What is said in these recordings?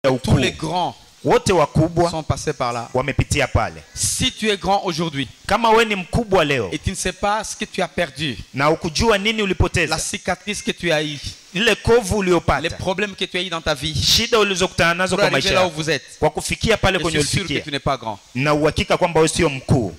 Tous les grands wote wakubwa sont passés par là. wamepitia pale. Si tu es grand aujourd'hui Kama wewe ni mkubwa leo et tu ne sais pas ce que tu as perdu, na ukujua nini ulipoteza, la cicatrice que tu as eue, ile kovu les uliopata, problèmes que tu as eu dans ta vie, shida ulizokutana nazo pour kwa arriver maisha là où yako, vous êtes, kwa kufikia pale je kwenye suis sûr que ulifikia, tu n'es pas grand. na uhakika kwamba wewe sio mkuu.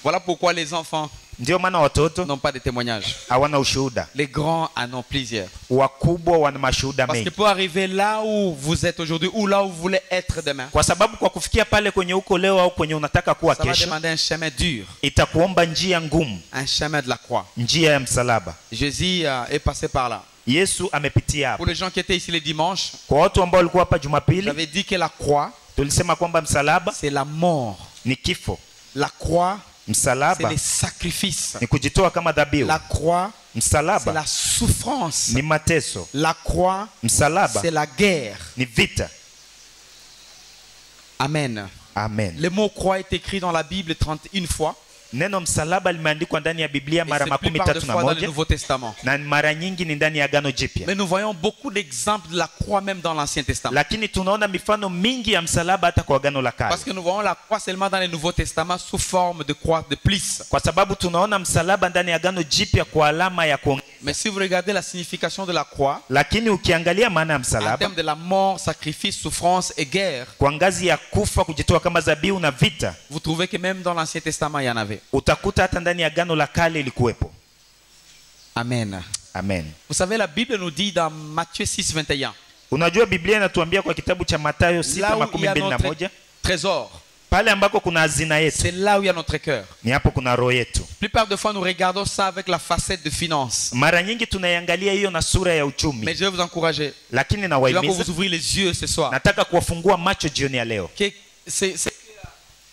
Voilà pourquoi les enfants Ndio maana watoto n'ont pas de témoignages. hawana ushuhuda, Les grands en ont plusieurs. wakubwa wana mashuhuda Parce que mengi. pour arriver là où vous êtes aujourd'hui ou là où vous voulez être demain, Kwa sababu kwa kufikia pale kwenye uko leo au kwenye unataka kuwa ça va kesho, demander un chemin dur, itakuomba njia ngumu, un chemin de la croix. njia ya msalaba. Jésus est passé par là. Yesu amepitia hapo. Pour les gens qui étaient ici les dimanches, Kwa watu ambao walikuwa hapa Jumapili, j'avais dit que la croix, tulisema kwamba msalaba c'est la mort. ni kifo, La croix, c'est msalaba les sacrifices. ni kujitoa kama dhabihu, La croix, c'est msalaba la souffrance. ni mateso, La croix, msalaba c'est la guerre. ni vita. Amen. Amen. Le mot croix est écrit dans la Bible 31 fois. Neno msalaba limeandikwa ndani ya Biblia Et mara c'est la plupart des fois dans le 31 Nouveau Testament. na mara nyingi ni ndani ya Agano Jipya. Mais nous voyons beaucoup d'exemples de la croix même dans l'Ancien Testament. Lakini tunaona mifano mingi ya msalaba hata kwa Agano la Kale. Parce que nous voyons la croix seulement dans le Nouveau Testament sous forme de croix de plis. Kwa sababu tunaona msalaba ndani ya Agano Jipya kwa alama ya kuongeza. Mais si vous regardez la signification de la croix, Lakini ukiangalia maana ya en msalaba termes de la mort, sacrifice, souffrance et guerre, kwa ngazi ya kufa, kujitoa kama dhabihu na vita, vous trouvez que même dans l'Ancien Testament, il y en avait. utakuta hata ndani ya Agano la Kale ilikuwepo. Amen. Amen. Vous savez, la Bible nous dit dans Matthieu 6, 21, Unajua Biblia inatuambia kwa kitabu cha Mathayo là où il y a notre 6:21, trésor, pale ambako kuna hazina yetu, c'est là où il y a notre cœur. ni hapo kuna roho yetu. La plupart des fois, nous regardons ça avec la facette de finance. Mara nyingi tunaiangalia hiyo na sura ya Mais uchumi, je vais vous encourager. lakini Je vais encore nawahimiza, vous ouvrir les yeux ce soir. nataka kuwafungua macho jioni ya leo Que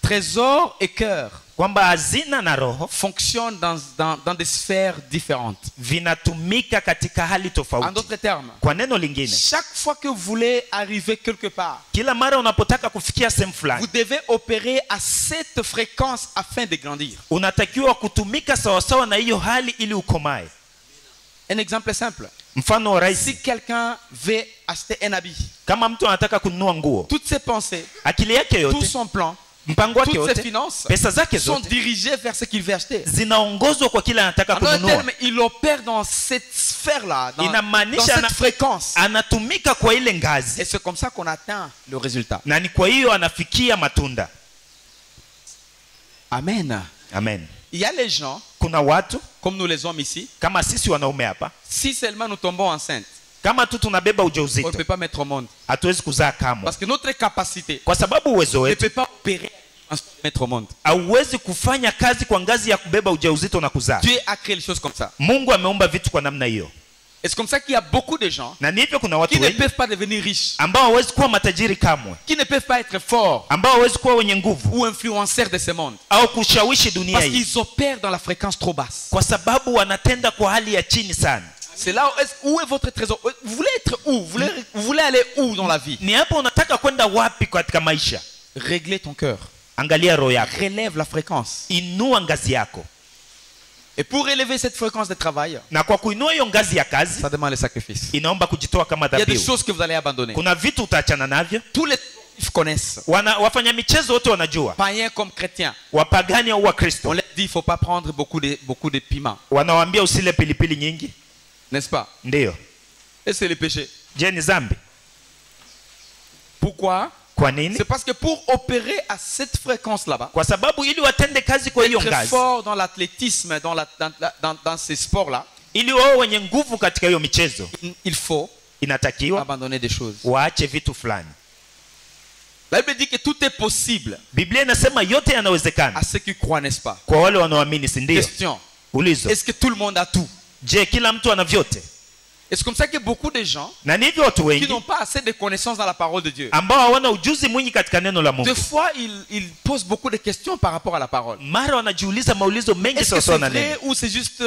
trésor et cœur kwamba hazina na roho fonctionnent dans des sphères différentes. vinatumika katika hali En tofauti. d'autres termes, Kwa neno lingine, chaque fois que vous voulez arriver quelque part, kila mara unapotaka kufikia sehemu fulani, vous devez opérer à cette fréquence afin de grandir. unatakiwa kutumika sawasawa na hiyo hali ili ukomae. Un exemple simple. Mfano Si rahisi, quelqu'un veut acheter un habit, kama mtu anataka kununua nguo, toutes ses pensées, akili yake tout yote, son plan, mpango wake toutes ses yote, finances pesa zake sont zote dirigées vers ce qu'il veut acheter. zinaongozwa kwa kile anataka En d'autres kununua. termes, il opère dans cette sphère-là, dans Inamaanisha cette fréquence. anatumika kwa ile Et ngazi, c'est comme ça qu'on atteint le résultat. na ni kwa hiyo anafikia matunda. Amen. Amen. Il y a les gens, Kuna watu comme nous les hommes ici, kama sisi wanaume hapa, si seulement nous tombons enceintes, kama tu tunabeba on ne ujauzito, peut pas mettre au monde. hatuwezi kuzaa kamwe, Parce que notre capacité kwa sababu uwezo ne wetu peut pas opérer en mettre au monde. hauwezi kufanya kazi kwa ngazi ya kubeba ujauzito na kuzaa. Dieu a créé les choses comme ça. Mungu ameumba vitu kwa namna hiyo, Et c'est comme ça qu'il y a beaucoup de gens na ni hivyo kuna qui watu ne wengi peuvent pas devenir riches, ambao hawezi kuwa matajiri kamwe, qui ne peuvent pas être forts ambao hawezi kuwa wenye nguvu ou influenceurs de ce monde. au kushawishi dunia Parce hii, qu'ils opèrent dans la fréquence trop basse. kwa sababu wanatenda kwa hali ya chini sana. C'est là où est votre trésor. Vous voulez être où? Vous voulez aller où dans la vie? Ni hapo unataka kwenda wapi katika maisha? Régler ton cœur. Angalia roho yako, Relève la fréquence. inua ngazi yako, Et pour élever cette fréquence de travail, na kwa kuinua hiyo ngazi ya kazi ça demande le sacrifice. inaomba kujitoa kama Il y a des dhabihu. choses que vous allez abandonner. Kuna vitu utaachana navyo. Tous les sportifs connaissent. Wafanya michezo wote wanajua, Païens comme chrétiens. wapagani au On Wakristo leur dit il ne faut pas prendre beaucoup de piment. wanawaambia usile pilipili nyingi, N'est-ce pas? ndiyo. Et c'est le péché. Je, ni zambi? Pourquoi? Kwa nini? C'est parce que pour opérer à cette fréquence là-bas, Kwa sababu ili watende kazi kwa hiyo être ngazi, fort dans l'athlétisme, dans ces sports-là, ili wao wenye nguvu katika hiyo michezo, il faut inatakiwa abandonner des choses. waache vitu fulani. La Bible dit que tout est possible Biblia inasema yote à yanawezekana ceux qui croient, n'est-ce pas? kwa wale wanaoamini, si ndio? Question. Ulizo, Est-ce que tout le monde a tout? je, kila mtu ana vyote? Et c'est comme ça que beaucoup de gens Na ni hivyo watu qui wengi n'ont pas assez de connaissances dans la parole de Dieu, ambao hawana ujuzi mwingi katika neno la Mungu, des fois ils posent beaucoup de questions par rapport à la parole. mara wanajiuliza maulizo mengi Est-ce que sawasawa c'est na vrai neno. ou c'est juste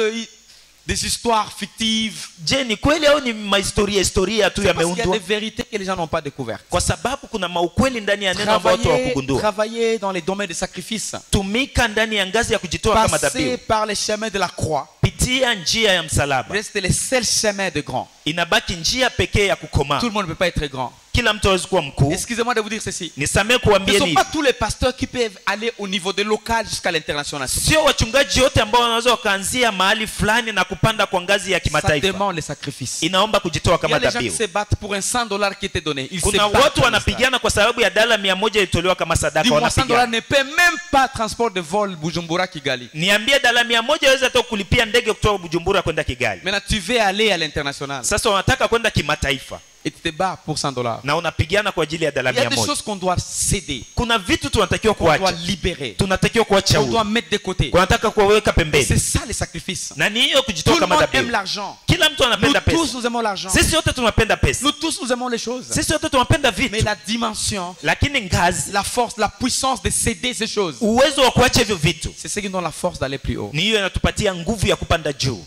des histoires fictives? Je, ni kweli au ni historia tu C'est parce qu'il y a yameundwa? des vérités que les gens n'ont pas découvertes. Kwa sababu kuna maukweli ndani ya neno ambayo watu hawakugundua. Travailler dans les domaines de sacrifice, Tumika ndani ya ngazi ya kujitoa kama passer dhabihu, par les chemins de la croix, pitia njia ya msalaba, reste le seul chemin de grand. inabaki njia pekee ya kukomaa. Tout le monde ne peut pas être grand. Kila mtu hawezi kuwa mkuu. Excusez-moi de vous dire ceci. Nisamee Ce kuambia ne sont ni pas tous les pasteurs qui peuvent aller au niveau de local jusqu'à l'international. sio wachungaji wote ambao wanaweza wakaanzia mahali fulani na kupanda kwa ngazi ya Ça kimataifa. demande les sacrifices. Inaomba kujitoa Il y a kama des gens qui dhabihu. se battent pour un $100 qui était donné. Ils se Kuna battent watu pour wanapigana kwa sababu ya dola 100 ilitolewa kama sadaka. Dis-moi, $100 Wanapigana. ne paie même pas transport de vol Bujumbura Kigali. Niambie dola 100 hawezi hata kulipia ndege kutoka Bujumbura kwenda Kigali. Maintenant, tu veux aller à l'international Sasa wanataka kwenda kimataifa et tu te bats pour $100. na unapigana kwa ajili ya dola Il y a des 100. choses qu'on doit céder, Kuna vitu tunatakiwa qu'on doit kuacha. libérer, Tunatakiwa kuacha qu'on doit huru. mettre de côté. Tunataka kuweka C'est pembeni. ça les sacrifices. Na ni hiyo Tout kujitoa le kama monde aime dhabihu. l'argent. Kila mtu Nous anapenda tous, pesa. nous aimons l'argent. Sisi wote tunapenda pesa. Nous tous, nous aimons les choses. Sisi wote tunapenda Mais vitu. la dimension, Lakini ngazi, la force, la puissance de céder ces choses, uwezo wa kuacha hivyo vitu c'est ce qui nous donne la force d'aller plus haut. ni hiyo inatupatia nguvu ya kupanda juu.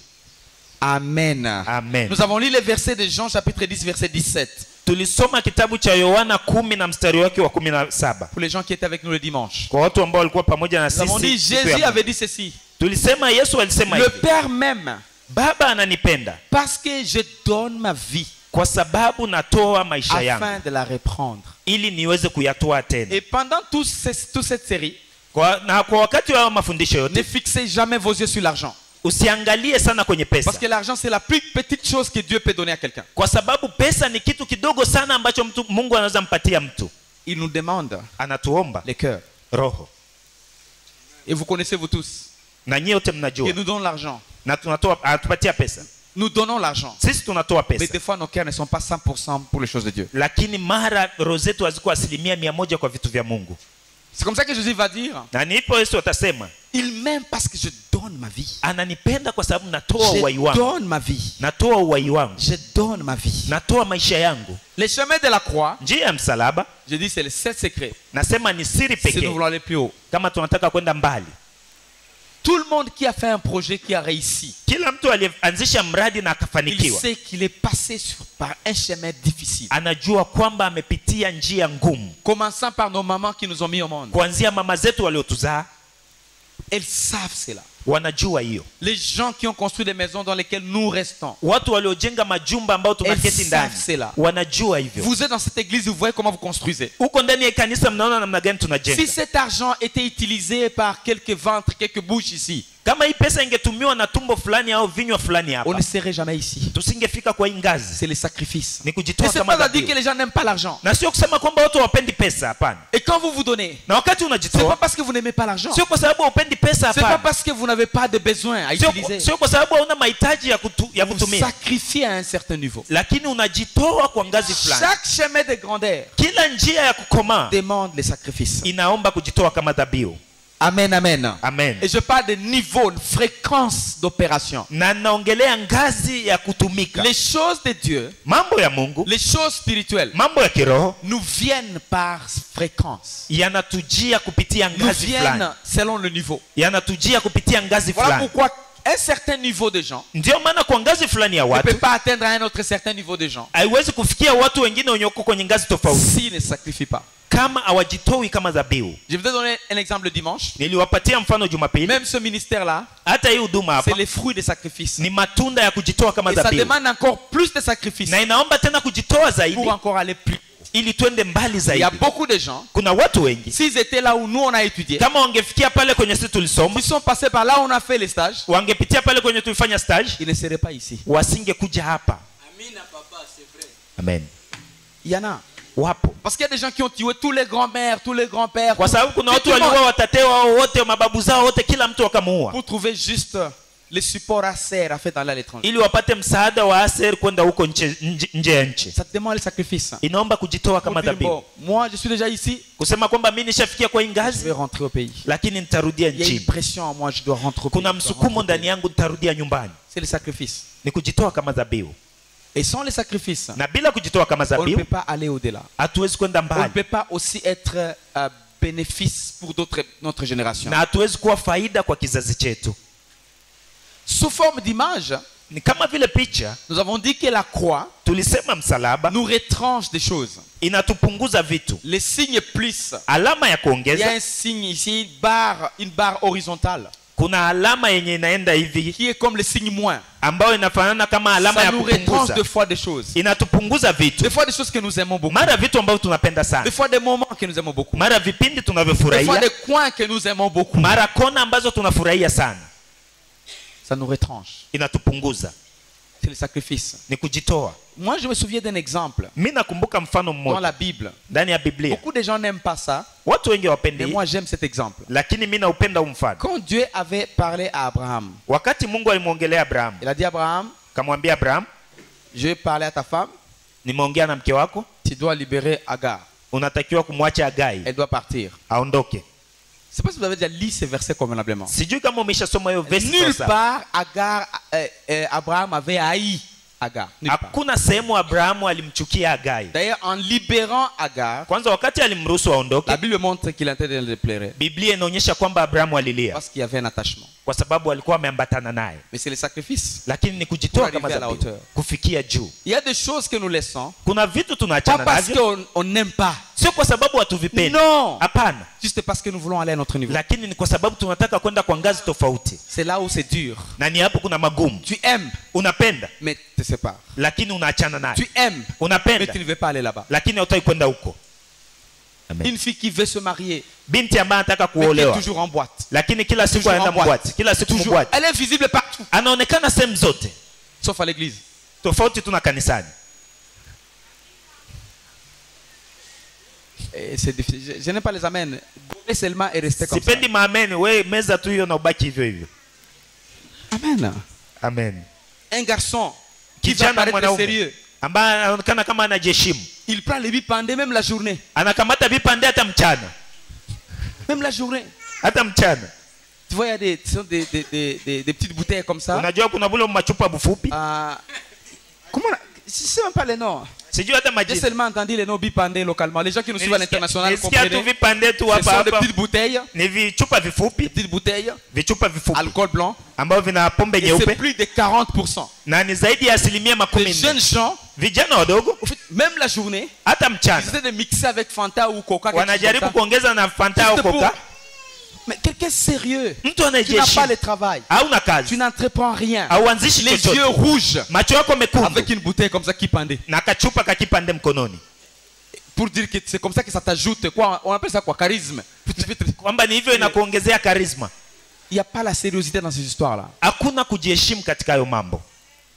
Amen. Amen. Nous avons lu les versets de Jean chapitre 10 verset 17. Tulisoma kitabu cha Yohana 10 na mstari wake wa 17. Pour les gens qui étaient avec nous le dimanche. Kwa watu ambao walikuwa pamoja na Nous avons dit, sisi. siku ya Jésus Mungu. avait dit ceci. Tulisema Yesu alisema Le hivi. Père m'aime Baba ananipenda parce que je donne ma vie kwa sababu natoa maisha yangu afin de la reprendre. ili niweze kuyatoa tena. Et pendant toute cette série, Na kwa wakati wa mafundisho ne yote fixez jamais vos yeux sur l'argent. usiangalie sana kwenye pesa. Parce que l'argent, c'est la plus petite chose que Dieu peut donner à quelqu'un. Kwa sababu pesa ni kitu kidogo sana ambacho Mungu anaweza mpatia mtu. Il nous demande Anatuomba les cœurs. roho. Et vous connaissez vous tous Na nyie wote que mnajua. nous donnons l'argent. Na anatupatia pesa. Nous donnons l'argent. Sisi tunatoa Mais pesa. des fois, nos cœurs ne sont pas 100% pour les choses de Dieu. Lakini mara roho zetu haziko 100% kwa vitu vya Mungu. C'est comme ça que Jésus va dire, Na nipo Yesu atasema, il m'aime parce que je donne ma vie. ananipenda kwa sababu natoa uhai Je wangu. donne ma vie. Natoa uhai wangu. Je donne ma vie. Natoa maisha yangu. Les chemins de la croix, Njia ya msalaba je dis, c'est le seul secret. nasema ni siri Si nous pekee. voulons aller plus haut. Kama tunataka kwenda mbali. Tout le monde qui a fait un projet qui a réussi, Kila mtu alianzisha mradi na il akafanikiwa. sait qu'il est passé par un chemin difficile. Anajua kwamba amepitia njia ngumu. Commençant par nos mamans qui nous ont mis au monde. Kuanzia mama zetu waliotuzaa Elles savent cela. wanajua hiyo. Les gens qui ont construit des maisons dans lesquelles nous restons. Watu waliojenga majumba ambao tunaketi ndani cela. wanajua hivyo. Vous êtes dans cette église, vous voyez comment vous construisez. Huko ndani ya kanisa mnaona namna gani tunajenga. Si cet argent était utilisé par quelques ventres, quelques bouches ici, Kama hii pesa ingetumiwa na tumbo fulani au vinywa fulani on hapa, ne serait jamais ici. tusingefika kwa hii ngazi. C'est les sacrifices. Ni Et kujitoa c'est kama pas à dire dhabihu. que les gens n'aiment pas l'argent. Na sio kusema kwamba watu hawapendi pesa, hapana. Et quand vous vous donnez, Na wakati c'est pas unajitoa parce que vous n'aimez pas l'argent. sio kwa sababu haupendi pesa, C'est pas hapana. parce que vous n'avez pas de besoin à utiliser. Sio kwa sababu hauna mahitaji ya Vous kutumia, sacrifiez à un certain niveau. lakini unajitoa kwa ngazi fulani. Chaque chemin de grandeur Kila njia ya kukomaa demande les sacrifices. inaomba kujitoa kama dhabihu. Amen, amen. Amen. Et je parle de niveau, de fréquence d'opération. Na naongelea ngazi ya kutumika. Les choses de Dieu, Mambo ya Mungu, les choses spirituelles, mambo ya kiroho nous viennent par fréquence. yanatujia kupitia Nous ngazi fulani. viennent selon le niveau. Yanatujia kupitia ngazi Voilà fulani. pourquoi un certain niveau de gens Ndio maana kwa ngazi fulani ya ne watu peut pas atteindre un autre certain niveau de gens haiwezi kufikia watu wengine wenye uko kwenye ngazi tofauti s'ils ne sacrifient pas. kama hawajitoi kama dhabihu. Je vais donner un exemple le dimanche. Niliwapatia mfano Jumapili. Même ce ministère-là, Hata hii huduma hapa c'est les fruits des sacrifices. ni matunda ya kujitoa kama Et ça dhabihu, demande encore plus de sacrifices na inaomba tena kujitoa zaidi pour encore aller plus. ili twende mbali Il y zaidi. a beaucoup de gens, Kuna watu wengi s'ils étaient là où nous on a étudié, kama wangefikia pale kwenye sisi tulisoma, s'ils sont passés par là où on a fait les stages, wangepitia pale kwenye tulifanya stage, ils ne seraient pas ici. wasingekuja hapa. Amina papa, c'est vrai. Amen. Il y en a. Wapo. Parce qu'il y a des gens qui ont tué tous les grands-mères, tous les grands-pères Kwa sababu kuna watu Tout le monde. waliua watate wao wote, mababu zao wote, kila mtu wakamuua pour trouver juste le support à serre à faire dans l'étranger. ili wapate msaada wa aser kwenda huko nje ya nchi. Ça te demande le sacrifice. Inaomba kujitoa Pour kama dire, dhabihu. bon, moi je suis déjà ici, Kusema kwamba mimi nishafikia kwa hii je vais ngazi, rentrer au pays. lakini nitarudia Il y a une nchini. pression en moi, je dois rentrer au pays. Kuna je dois rentrer msukumo au ndani pays. yangu, nitarudia nyumbani. C'est le sacrifice. Ni kujitoa kama dhabihu, Et sans les sacrifices, na bila kujitoa kama on ne dhabihu peut pas aller au-delà. hatuwezi kwenda On ne mbali, peut pas aussi être bénéfice pour notre génération. na hatuwezi kuwa faida kwa kizazi chetu. Sous forme d'image, Ni kama vile picha, nous avons dit que la croix tulisema msalaba nous retranche des choses. inatupunguza vitu. Les signes plus. Alama ya Il y a kuongeza, un signe ici, une barre horizontale. kuna alama yenye inaenda hivi qui est comme le signe moins. ambayo inafanana kama alama Ça ya nous retranche kupunguza. des fois des choses. Inatupunguza vitu. Des fois des choses que nous aimons beaucoup. Mara vitu ambavyo tunapenda sana. Des fois des moments que nous aimons beaucoup. Mara vipindi Des fois tunavyofurahia. des coins que nous aimons beaucoup. Mara kona ambazo tunafurahia sana. Ça nous retranche. Inatupunguza. C'est le sacrifice. Ni kujitoa. Moi, je me souviens d'un exemple Mimi nakumbuka mfano dans mmoja la Bible. ndani ya Biblia. Beaucoup de gens n'aiment pas ça, Watu wengi mais wapendi, moi j'aime cet exemple. lakini mimi naupenda huu mfano. Quand Dieu avait parlé à Abraham, Wakati Mungu alimwongelea Abraham, il a dit à Abraham, kamwambia Abraham, je vais parler à ta femme, nimeongea na mke wako, tu dois libérer Agar. unatakiwa kumwacha Hagai Elle doit partir. aondoke. Je ne sais pas si vous avez déjà lu ces versets convenablement. Sijui kama umeshasoma hiyo verse Nulle sasa. part Abraham avait haï Agar. Nulle part. Hakuna sehemu Abrahamu alimchukia Hagai. D'ailleurs, en libérant Agar, Kwanza wakati alimruhusu aondoke, la Bible montre qu'il était en train de pleurer Biblia inaonyesha kwamba Abrahamu alilia parce qu'il y avait un attachement. kwa sababu alikuwa ameambatana naye. Mais c'est le sacrifice. Lakini ni kujitoa Pour kama arriver à la dhabihu, hauteur. kufikia juu. Il y a des choses que nous laissons, Kuna vitu pas tunaachana parce navyo, qu'on n'aime pas. sio kwa sababu hatuvipendi. Non, Hapana, juste parce que nous voulons aller à notre niveau. lakini ni kwa sababu tunataka kwenda kwa ngazi tofauti, C'est là où c'est dur. na ni hapo kuna magumu. Tu aimes, Unapenda mais tu te sépares. lakini unaachana naye. Tu aimes, mais Unapenda tu ne veux pas aller là-bas. lakini hautaki kwenda huko. Amen. Une fille qui veut se marier, Binti ambaye anataka mais qui est kuolewa toujours en boîte. lakini kila siku Toujours anaenda en boîte. mbwati, kila siku Toujours. mbwati, Elle est visible partout, anaonekana sehemu zote, sauf à l'église. tofauti tuna kanisani. Et c'est difficile. Je n'aime pas les amens. Gober seulement et rester comme ça. Sipendi maameni, we meza tu hiyo na ubaki hivyo hivyo. Amen. Amen. Un garçon qui va Kijana paraître mwanaume sérieux, ambaye anaonekana kama anajiheshimu, il prend les bipandés même la journée. anakamata vipande hata mchana, Même la journée. hata mchana. Tu vois, il y a des petites bouteilles comme ça. Unajua kuna vule machupa bufupi, Comment je ne sais même pas les noms. sijui hata J'ai majina. seulement entendu les noms bipandés localement. Les gens qui nous suivent à l'international Nilisikia tu comprennent. vipande tu Ce hapa sont des hapa, petites bouteilles, ni vichupa vifupi, petites bouteilles, vichupa vifupi alcool blanc. ambavyo vina pombe Et c'est nyeupe, plus de 40%. na ni zaidi ya asilimia Les makumi jeunes nne. gens, Vijana wadogo au fait, même la journée, hata ils mchana essaient de mixer avec Fanta ou Coca. quelque chose wanajaribu comme ça. kuongeza na Fanta au Juste pour- Coca. Mais quelqu'un sérieux. Mtu Tu n'as pas anayejiheshimu, le travail. hauna Tu kazi, n'entreprends rien. hauanzishi Les chochote, yeux rouges macho yako mekundu avec une bouteille comme ça qui pendait. na kachupa kakipande mkononi, Pour dire que c'est comme ça que ça t'ajoute quoi. On appelle ça quoi? Charisme. kwamba ni hivyo inakuongezea karisma. Il n'y a pas la sériosité dans ces histoires-là. Hakuna kujiheshimu katika hayo mambo.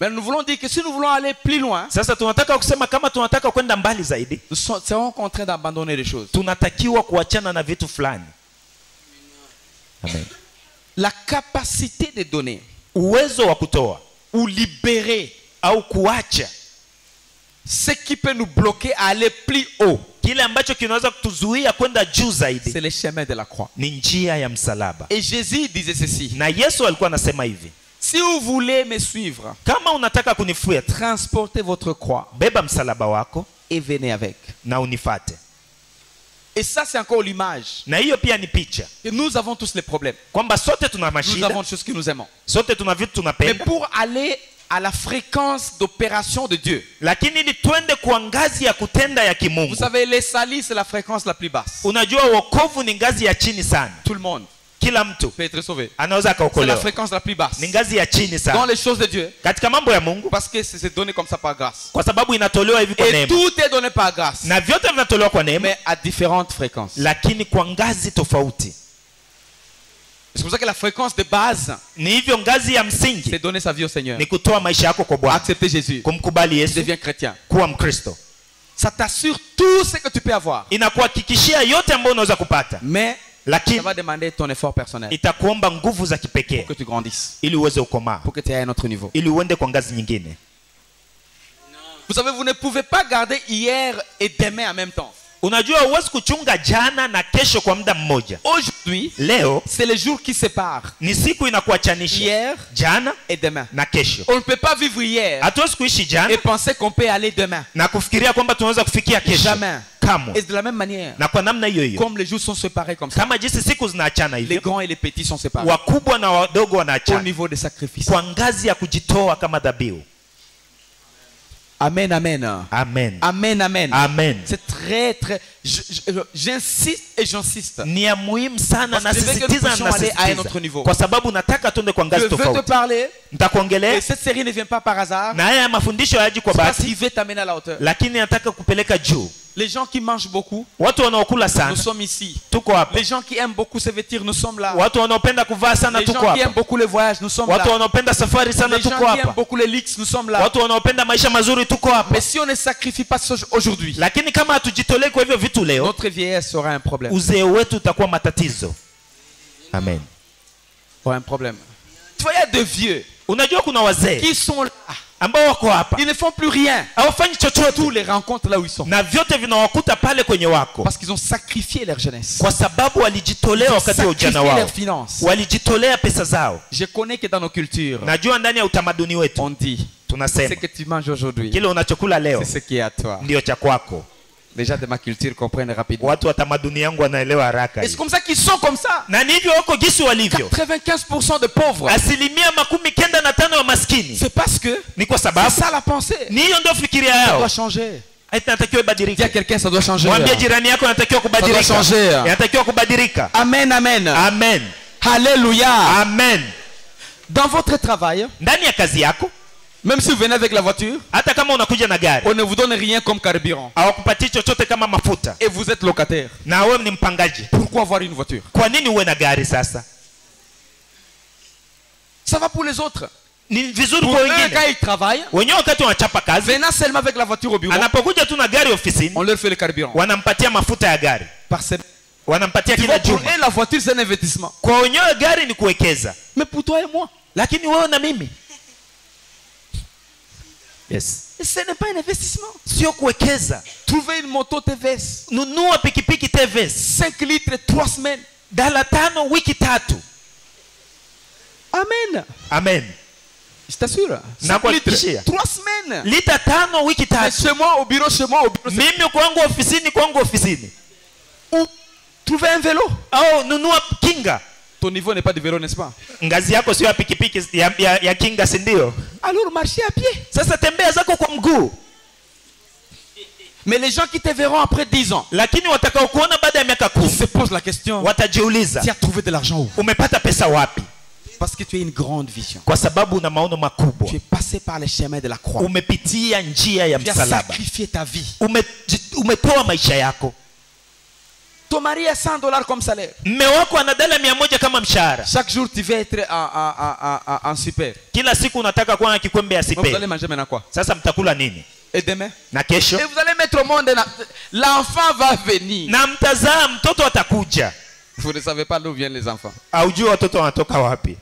Mais nous voulons dire que si nous voulons aller plus loin, Sasa tunataka kusema kama tunataka kwenda mbali zaidi, nous serons contraints d'abandonner les choses. tunatakiwa kuachana na vitu fulani. Amen. La capacité de donner Uwezo wa kutoa ou libérer au kuacha ce qui peut nous bloquer à aller plus haut, kile ambacho kinaweza kutuzuia kwenda juu c'est zaidi le chemin de la croix. ni njia ya msalaba. Et Jésus disait ceci: Na Yesu alikuwa anasema hivi, si vous voulez me suivre, kama unataka kunifuata, transportez votre croix beba msalaba wako et venez avec. na unifate. Et ça, c'est encore l'image. Na hiyo pia ni picha Et nous avons tous les problèmes. kwamba sote tuna Nous mashida, avons des choses que nous aimons. sote tuna vitu Mais tunapenda, pour aller à la fréquence d'opération de Dieu, lakini ili twende kwa ngazi ya kutenda ya vous kimungu. savez, les salis, c'est la fréquence la plus basse. Unajua wokovu ni ngazi ya chini sana, Tout le monde kila mtu peut être sauvé. anaweza C'est la akaokolewa, fréquence la plus basse. ni ngazi ya chini Dans sana les choses de Dieu, katika mambo ya Mungu, parce que c'est donné comme ça par grâce. kwa sababu inatolewa hivi kwa Et neema, tout est donné par grâce, na vyote vinatolewa kwa neema, mais à différentes fréquences. lakini kwa ngazi tofauti. C'est pour ça que la fréquence de base, Ni hivyo ngazi ya c'est msingi donner sa vie au Seigneur. ni kutoa maisha yako kwa Bwana, Accepter Jésus. kumkubali Tu Yesu, deviens chrétien. kuwa Mkristo. Ça t'assure tout ce que tu peux avoir. Inakuhakikishia yote ambayo unaweza kupata, Mais ça lakini va demander ton effort personnel itakuomba nguvu za kipekee pour que tu grandisses, ili uweze ukomaa, pour que tu ailles à un autre niveau. ili uende kwa ngazi nyingine. Vous savez, vous ne pouvez pas garder hier et demain en même temps. Unajua huwezi kuchunga jana na kesho kwa muda mmoja. Aujourd'hui, Leo c'est le jour qui sépare ni siku inakuachanisha hier jana et demain. na kesho. On ne peut pas vivre hier Hatuwezi kuishi jana et penser qu'on peut aller demain. na kufikiria kwamba tunaweza kufikia kesho. Jamais. Kamwe. Et de la même manière, Na kwa namna hiyo hiyo, comme les jours sont séparés comme ça, kama jinsi siku zinaachana les hivyo, grands et les petits sont séparés wakubwa na wadogo au wanaachana niveau des sacrifices. kwa ngazi ya kujitoa kama dhabihu. Amen, amen. Amen. Amen, amen. Amen. C'est très, très... J'insiste et j'insiste. Ni ya muhimu sana Parce que je veux que nous nasisitiza puissions aller à un autre nasisitiza niveau. kwa sababu nataka tuende kwa Je ngazi veux te tofauti. parler. Et Nitakuongelea cette série ne vient pas par hasard. na haya mafundisho hayaji kwa C'est parce qu'il bahati, veut t'amener à la hauteur. lakini nataka kupeleka juu. Les gens qui mangent beaucoup, Watu wanaokula nous sana sommes ici. tuko hapa. Les gens qui aiment beaucoup se vêtir, nous sommes là. Watu wanaopenda kuvaa sana Les tuko gens qui aiment hapa. beaucoup les voyages, nous sommes Watu là. wanaopenda safari sana Les gens tuko qui aiment hapa. beaucoup les leaks, nous sommes là. Watu wanaopenda maisha mazuri tuko hapa. Mais si on ne sacrifie pas aujourd'hui, Lakini kama hatujitolee kwa hivyo vitu leo, notre vieillesse sera un problème. uzee wetu utakuwa matatizo. Amen. Aura un problème. Tu vois, il y a deux vieux Unajua kuna wazee qui sont là. ambao wako hapa Ils ne font plus rien. hawafanyi chochote, Tous les rencontres là où ils sont. na vyote vinawakuta pale kwenye wako, Parce qu'ils ont sacrifié leur jeunesse. kwa sababu walijitolea Ils ont wakati wa ujana sacrifié wao, leurs finances. walijitolea pesa zao. Je connais que dans nos cultures, Najua ndani ya utamaduni wetu on dit, tunasema ce que tu manges aujourd'hui, kile unachokula leo c'est ce qui est à toi. ndio cha kwako. Les gens de ma culture comprennent rapidement. Watu wa tamaduni yangu wanaelewa haraka Et hii. c'est comme ça qu'ils sont comme ça. Na ni hivyo wako jinsi walivyo. 95% de pauvres. 95% ya maskini C'est parce que ni kwa c'est sababu ça la pensée. ni hiyo ndio fikiria Ça yao. doit changer. Eti natakiwa Dis à ibadilike. quelqu'un, ça doit changer. Mwambie jirani yako natakiwa kubadilika. Ça doit changer. Inatakiwa kubadilika. Amen, amen. Amen. Alléluia. Amen. Dans votre travail, Ndani ya kazi yako, même si vous venez avec la voiture, hata kama unakuja na gari, on ne vous donne rien comme carburant. hawakupatii chochote kama mafuta, Et vous êtes locataire. na wewe ni mpangaji. Pourquoi avoir une voiture? Kwa nini uwe na gari sasa? Ça va pour les autres. Ni vizuri Pour kwa eux, quand wengine. ils travaillent, Wenyewe wakati wanachapa kazi, venant seulement avec la voiture au bureau, anapokuja tu na gari ofisini, on leur fait le carburant. wanampatia mafuta ya gari, Par semaine. wanampatia Tu kila vois, pour juma. eux, la voiture, c'est un investissement. Kwa wenyewe gari ni kuwekeza, Mais pour toi et moi, lakini wewe na mimi, yes, ce n'est pas un investissement. sio kuwekeza. Trouver une moto TVS, Nunua pikipiki TVS 5 litres, 3 semaines. $5 wiki 3. Amen. Amen. Je t'assure. Na 5 litres, kuhakikishia. 3 semaines. Lita 5 wiki Mais 3. chez moi, au bureau, chez moi, au bureau. Mimi kwangu ofisini. Ou trouver un vélo. Au nunua kinga. Ton niveau n'est pas de vélo, n'est-ce pas? Ngazi yako sio ya pikipiki ya kinga, si ndio? Alors marchez à pied. Sasa tembea zako kwa mguu. Mais les gens qui te verront après 10 ans, Lakini watakao kuona baada ya miaka ils 10 se posent la question, watajiuliza, tu as trouvé de l'argent où? umepata pesa wapi? Parce que tu as une grande vision. Kwa sababu una maono makubwa. Tu es passé par les chemins de la croix. Umepitia njia ya Tu as msalaba. sacrifié ta vie. Umetoa maisha yako. Ton mari a $100 comme salaire. Mme wako ana $100 kama mshahara. Chaque jour, tu veux être en super. Kila siku unataka kuwa na kikwembe ya Donc, vous allez sipe. manger maintenant quoi? Sasa mtakula nini? Et demain? Na kesho? Et vous allez mettre au monde. L'enfant va venir. Na mtazaa mtoto atakuja. Vous ne savez pas d'où viennent les enfants. Haujui watoto wanatoka wapi.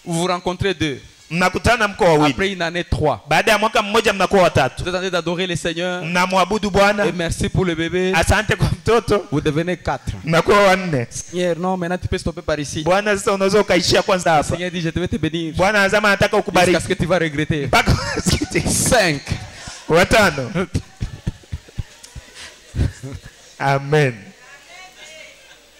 Vous vous rencontrez 2. Mnakutana mko wawili. Après une année 3. Baada ya mwaka mmoja mnakuwa watatu. Vous êtes en train d'adorer le Seigneur. Mnamwabudu Bwana. Et merci pour le bébé. Asante kwa mtoto. Vous devenez 4. Mnakuwa 4. Seigneur, non, maintenant tu peux stopper par ici. Bwana sasa unaweza ukaishia kwanza Le hapa. Seigneur dit, je te vais te bénir. Bwana anasema anataka Jusqu'à ukubariki. ce que tu vas regretter. Mpaka usikiti. 5. 5. Amen.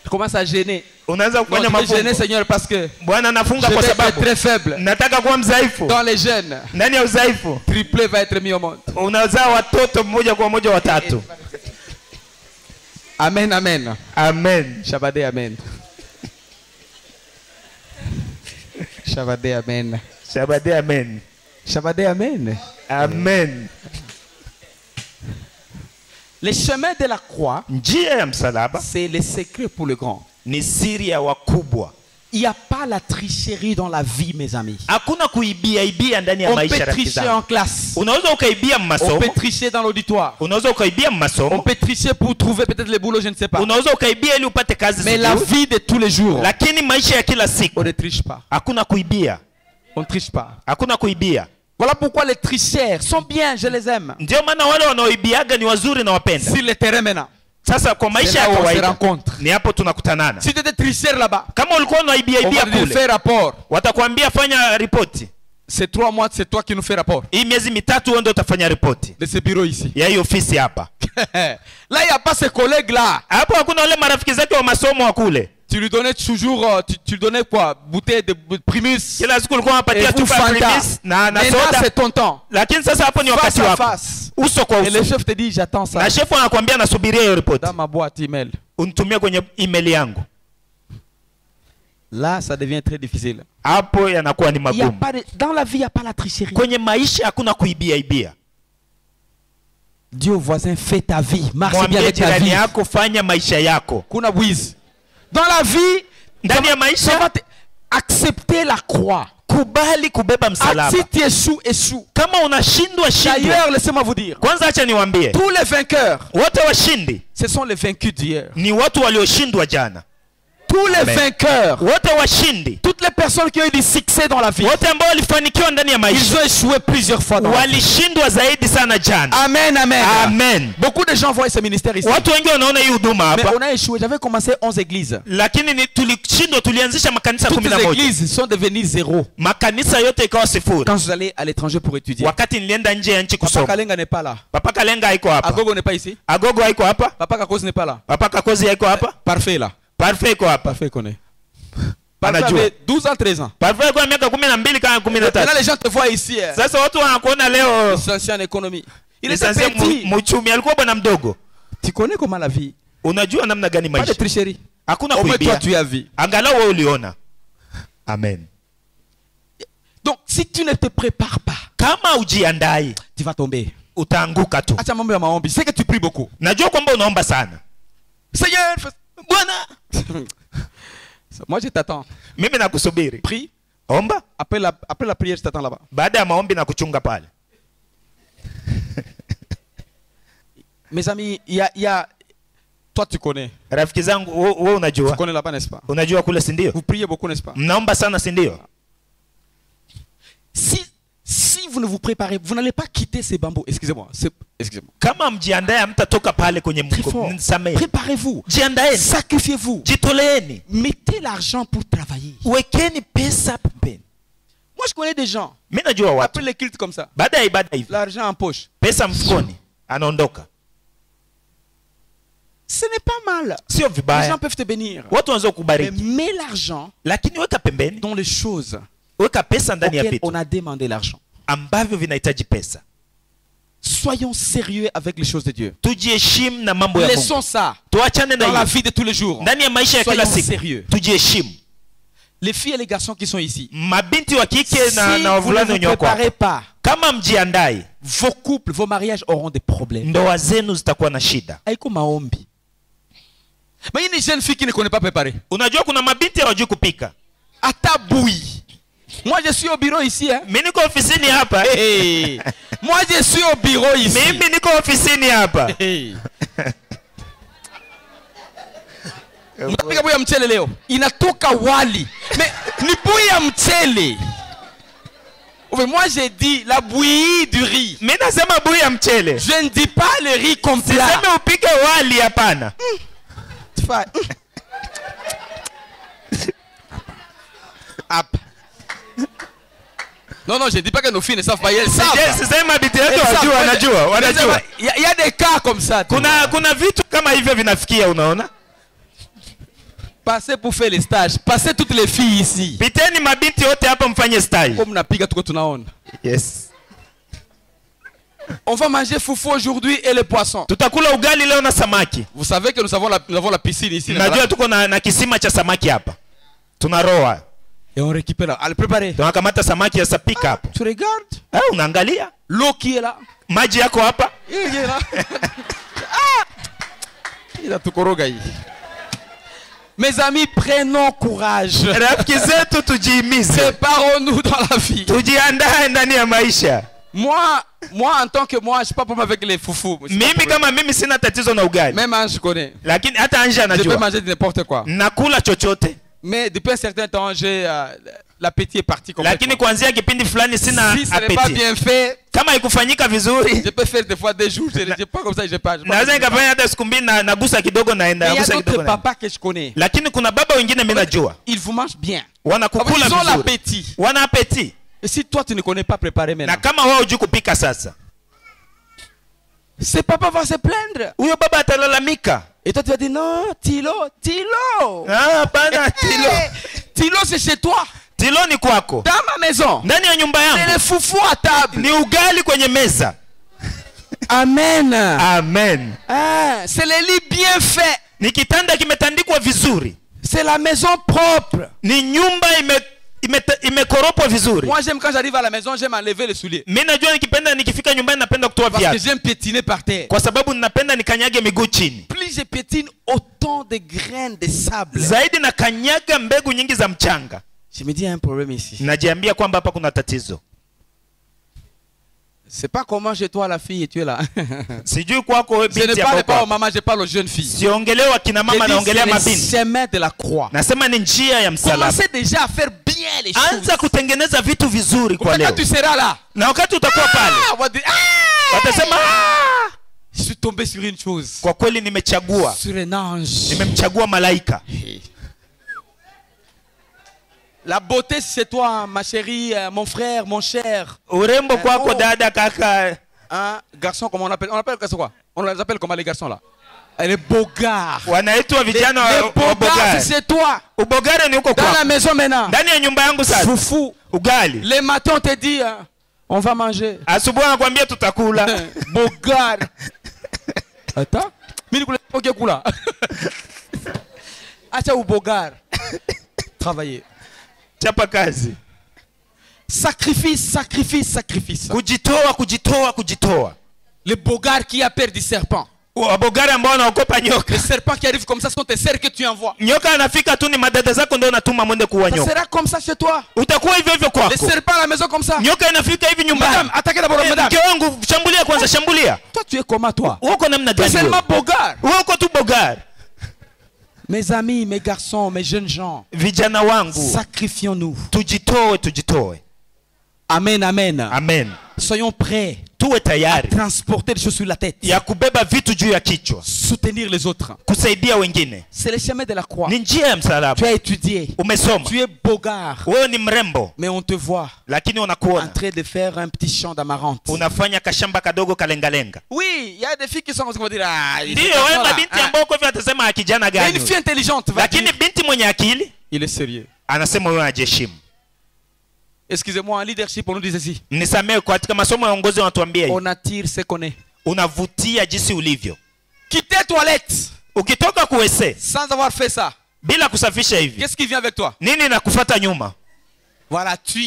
Tu commences à gêner. Unaanza Non, kufanya tu veux gêner, mafungo. Seigneur, parce que Bwana je anafunga kwa vais être sababu très faible. nataka kuwa mzaifu. Dans les jeunes, Ndani ya udhaifu triplé va être mis au monde. unazaa watoto mmoja kwa moja watatu. Amen, amen. Amen. Shabadé, amen. Shabadé, amen. Shabade amen. Shabadé, amen. Amen. Les chemins de la croix, Njia ya msalaba c'est le secret pour le grand. ni siri ya wakubwa. Il n'y a pas la tricherie dans la vie, mes amis. Hakuna kuibia ndani ya On maisha peut rafiki tricher zangu. en classe. Unaweza ukaibia On mmasomo, peut tricher dans l'auditoire. unaweza ukaibia On mmasomo, peut tricher pour trouver peut-être le boulot, je ne sais pas. unaweza ukaibia ili upate kazi Mais la sijui. vie de tous les jours, Lakini maisha ya kila siku on ne triche pas. hakuna kuibia. On ne triche pas. Hakuna kuibia. Voilà pourquoi les tricheurs sont bien, je les aime. Ndio maana wale wanaoibiaga ni wazuri na wapenda. Sur le terrain maintenant. Sasa kwa C'est maisha là ya où on se kawaida rencontre. ni hapo tunakutanana. Si tu étais tricheur là-bas, Kama ulikuwa unaibia on ibia va lui kule, faire rapport. watakwambia fanya ripoti. C'est 3 mois, c'est toi qui nous fais rapport. Hii miezi mitatu wewe ndio utafanya ripoti De ce bureau ici. ya hii ofisi hapa. Là, il n'y a pas ces collègues-là. Hapo hakuna wale marafiki zake wa masomo wa kule. Tu lui donnais toujours, tu lui donnais quoi? Bouteille de Primus. Kila siku ulikuwa Et unapatia vous chupa ya Fanta. Primus na Maintenant, soda. c'est ton temps. Lakini sasa hapo ni Face wakati à wako. face. Uso kwa Et le uso. chef te dit, j'attends ça. Na chef anakuambia nasubiria hiyo report. Dans ma boîte email. Unitumie kwenye email yangu. Là, ça devient très difficile. Hapo yanakuwa ni Il y a magumu. pas de, dans la vie, il n'y a pas la tricherie. Kwenye maisha hakuna kuibia ibia. Dis au voisin, fais ta vie. Marche bien Mwambie avec ta jirani vie. yako fanya maisha yako. Kuna bwizi. Dans la vie, Ndani ya ça maisha va accepter la croix. kubali kubeba Ah, msalaba. si tu échoues, échoue. Kama unashindwa shindwa. D'ailleurs, laissez-moi vous dire, Kwanza acha niwaambie. tous les vainqueurs, Wote washindi ce sont les vaincus d'hier. ni watu walioshindwa jana. Tous les Amen. vainqueurs, Wote washindi. toutes les personnes qui ont eu du succès dans la vie, Wote ambao walifanikiwa ndani ya ils maisha ont échoué plusieurs fois dans la vie. walishindwa zaidi sana jana. Amen, amen. Amen. Beaucoup de gens voient ce ministère ici. Watu wengi wanaona hii huduma Mais hapa, on a échoué. J'avais commencé 11 églises. lakini ni tulishindwa, tulianzisha makanisa Toutes les 11. églises sont devenues zéro. Makanisa yote ikawa sifuri. Quand je suis allé à l'étranger pour étudier. Wakati nilienda nje ya nchi Papa kusoma. Kalenga n'est pas là. Papa Kalenga haiko hapa. Agogo n'est pas ici. Agogo haiko hapa. Papa Kakos n'est pas là. Papa Kakozi haiko hapa. Parfait là. Parfait haiko hapa. Parfait connaît. Parfait Anajua. avait 12 ans, 13 ans. Parfait haiko miaka 12 kama Là, 13. les gens te voient ici. Sasa watu wanakuona leo Licencié en économie. Il était lisansia petit. mchumi, alikuwa bwana mdogo. Tu connais comment la vie? Unajua namna gani Pas de maisha? tricherie. Hakuna Au moins toi kuibia. tu as vu. Angalau wewe uliona. Amen. Donc si tu ne te prépares pas, Kama ujiandai, tu vas tomber. utaanguka tu. Acha mambo ya maombi. C'est que tu pries beaucoup. Najua kwamba unaomba sana. Seigneur, Bwana, moi je t'attends. mimi nakusubiri. Prie. Omba, Après la prière, je t'attends là-bas. baada ya maombi na kuchunga pale. Mes amis, il y a... Toi tu connais. Rafiki zangu, wewe Tu unajua. connais là-bas, n'est-ce pas? Unajua kule si ndio? Vous priez beaucoup, n'est-ce pas? Mnaomba sana si ndio? Si vous ne vous préparez, vous n'allez pas quitter ces bambous. Excusez-moi. Excusez-moi. Kama mjiandae hamtatoka pale kwenye Très fort. msamehe. Préparez-vous. Jiandaeni. Sacrifiez-vous. Jitoleeni. Mettez l'argent pour travailler. Wekeni pesa pembeni. Moi, je connais des gens. Mimi najua watu. Après les cultes comme ça. Baada ya ibada hivi, L'argent en poche. pesa mfukoni, anaondoka. Ce n'est pas mal. Sio Les vibaya. gens peuvent te bénir. Watu wanaweza Mais kukubariki. mets l'argent Lakini weka pembeni, dans les choses weka pesa ndani ya auxquelles vitu on a demandé l'argent. ambavyo vinahitaji pesa. Soyons sérieux avec les choses de Dieu. Tujiheshimu na mambo ya Mungu. Laissons ça Tuachane dans na la hiyo. vie de tous les jours. Ndani ya maisha ya kila Soyons siku. sérieux. Tujiheshimu. Les filles et les garçons qui sont ici. Mabinti wa kike Si na vous ne wavulana vous wenye wako hapa. préparez pas, Kama mjiandai, vos couples, vos mariages auront des problèmes. ndoa zenu zitakuwa na shida. Haiko maombi. Mais il y a une jeune fille qui ne connaît pas préparer. Unajua kuna mabinti hawajui kupika. Ata bouille. Moi je suis au bureau ici. Hein? Mimi niko ofisini hapa. Hey. Moi je suis au bureau ici. Mimi niko ofisini hapa. Hey. Mnapika bouille ya mchele leo. Inatoka wali. Mais ni bouille ya mchele. Moi j'ai dit la bouillie du riz. Mimi nasema bui ya mchele. Je ne dis pas le riz complet. Siseme upike wali hapana. Non, non, je ne dis pas que nos filles ne savent pas. Elles savent. Siseme mabinti yetu Elles savent. wanajua. Il y a des cas comme ça. Kuna vitu kama hivyo vinafikia, unaona? Passez pour faire les stages. Passez toutes les filles ici. Piteni mabinti wote hapa mfanye stage. Comme napiga tuko tunaona. Yes. On va manger foufou aujourd'hui et les poissons. Tutakula ugali leo na samaki. Vous savez que nous avons la piscine ici. Najua tuko na kisima cha samaki hapa. Tunaroa. Et on récupère. Allez, préparez. Tunakamata samaki ya sapika hapo. Tu regardes. Unaangalia. L'eau qui est là. Maji yako hapa. Il est là. Il a tout koroga hii. Mes amis, prenons courage. Rafiki zetu tujihimize. Préparons-nous dans la vie. Tujiandae ndani ya maisha. Moi en tant que moi, je suis pas pour avec les foufous. Mimi kama mimi sina tatizo na ugali. Même Ange connaît. Lakini hata Anja Je peux anajua. manger de n'importe quoi. Nakula chochote. Mais depuis un certain temps, j'ai l'appétit est parti complètement. Lakini kuanzia kipindi fulani sina Si ce n'est pas appétit. bien fait, Kama haikufanyika vizuri, je peux faire des fois des jours, je ne pas comme ça, je pas. naweza nikafanya hata siku mbili na nagusa kidogo naenda, Il y a nagusa d'autres kidogo naenda. papas que je connais. Lakini kuna baba wengine mimi najua. Ils vous mangent bien. Wanakukula Ils ont vizuri. l'appétit. Wana appétit. Et si toi tu ne connais pas préparer Na maintenant, kama wao hujui kupika sasa, Ce papa va se plaindre. huyo baba atalalamika. Et toi tu vas dire non, Tilo. Ah, hapana, Tilo. Tilo c'est chez toi. Tilo ni kwako. Dans ma maison. Ndani ya nyumba C'est yangu le foufou à table. ni ugali kwenye meza. Amen. Amen. Ah, c'est le lit bien fait. Ni kitanda kimetandikwa vizuri. C'est la maison propre. Ni nyumba imekoropwa vizuri. Moi j'aime quand j'arrive à la maison, j'aime enlever les souliers. Mimi najua nikifika nyumbani napenda kutoa Parce que viatu. j'aime piétiner par terre. Kwa sababu ninapenda nikanyage miguu chini. Plus je piétine, autant de graines de sable. Zaidi na kanyaga mbegu nyingi za mchanga. Je me dis il y a un problème ici. Najiambia kwamba hapa kuna tatizo. C'est pas comment chez toi la fille et tu es là. Sijui kwako wewe Je ne binti parle pas aux hapo. mamans, je parle aux jeunes filles. Siongelewa kina mama, naongelea C'est le mabinti. chemin de la croix. Nasema ni njia ya msalaba. Commencez déjà à faire bien les choses. Anza kutengeneza vitu vizuri kwa leo. Quand tu seras là, Na wakati utakuwa pale, on va dire, ah, watasema je suis tombé sur une chose. kwa kweli nimechagua. Sur un ange. Nimemchagua malaika. La beauté c'est toi, ma chérie, mon frère, mon cher. Urembo kwako dada, kaka. Un garçon, comment on appelle? On appelle quoi? On les appelle comment les garçons là? Elle est bogard. Wanaitwa vijana wa bogard, bogare. c'est toi. Ubogare ni huko Dans la kwako. maison maintenant. Ndani ya nyumba yangu sasa. Foufou. Ugali. Les matins on te dit, on va manger. Asubuhi anakuambia tutakula. Bogard. Attends. Mimi nikule poke kula. Acha ubogard. Travailler. Chapa kazi. Sacrifice, sacrifice, sacrifice. Kujitoa. Le bogard qui a peur du serpent. Wabogare ambao wanaogopa nyoka. Le serpent qui arrive comme ça, c'est ton serre que tu envoies. Nyoka anafika tu ni madada zako ndio unatuma mwende kuua Ça nyoka. sera comme ça chez toi. Utakuwa hivyo hivyo Le kwako. serpent à la maison comme ça. Nyoka inafika hivi nyumbani. Madame, attaquez d'abord, madame. Mke wangu, shambulia kwanza, shambulia. Toi, tu es comment toi? Uko namna Tu es gani wewe? seulement bogard. Uko tu bogare. Mes amis, mes garçons, mes jeunes gens, Vijana wangu, sacrifions-nous. tujitoe. Amen, amen. Amen. Soyons prêts Tuwe à tayari transporter les choses sur la tête. ya kubeba vitu juu ya kichwa, Soutenir les autres. kusaidia wengine. C'est le chemin de la croix. Ni njia ya Tu msalaba. as étudié. Umesoma, Tu es bogard. wewe ni mrembo, Mais on te voit lakini en unakuona train de faire un petit champ d'amarante. unafanya kashamba kadogo kalengalenga. Oui, il y a des filles qui sont comme ça, qui vont dire, ah, il Ndio est wewe là, mabinti hein. ambao kwa hivyo atasema kijana Mais gani une fille huyu? intelligente va Lakini dire, binti mwenye akili il est sérieux. anasema wewe anajiheshimu. Excusez-moi, en leadership, on nous dit ceci. Mnisamehe, katika masomo ya uongozi wanatuambia hivi. On attire ce qu'on est. Unavutia jinsi ulivyo. Quitter toilette Ukitoka kuwese sans avoir fait ça. bila kusafisha hivi, Qu'est-ce qui vient avec toi? nini nakufuata nyuma? Voilà, tu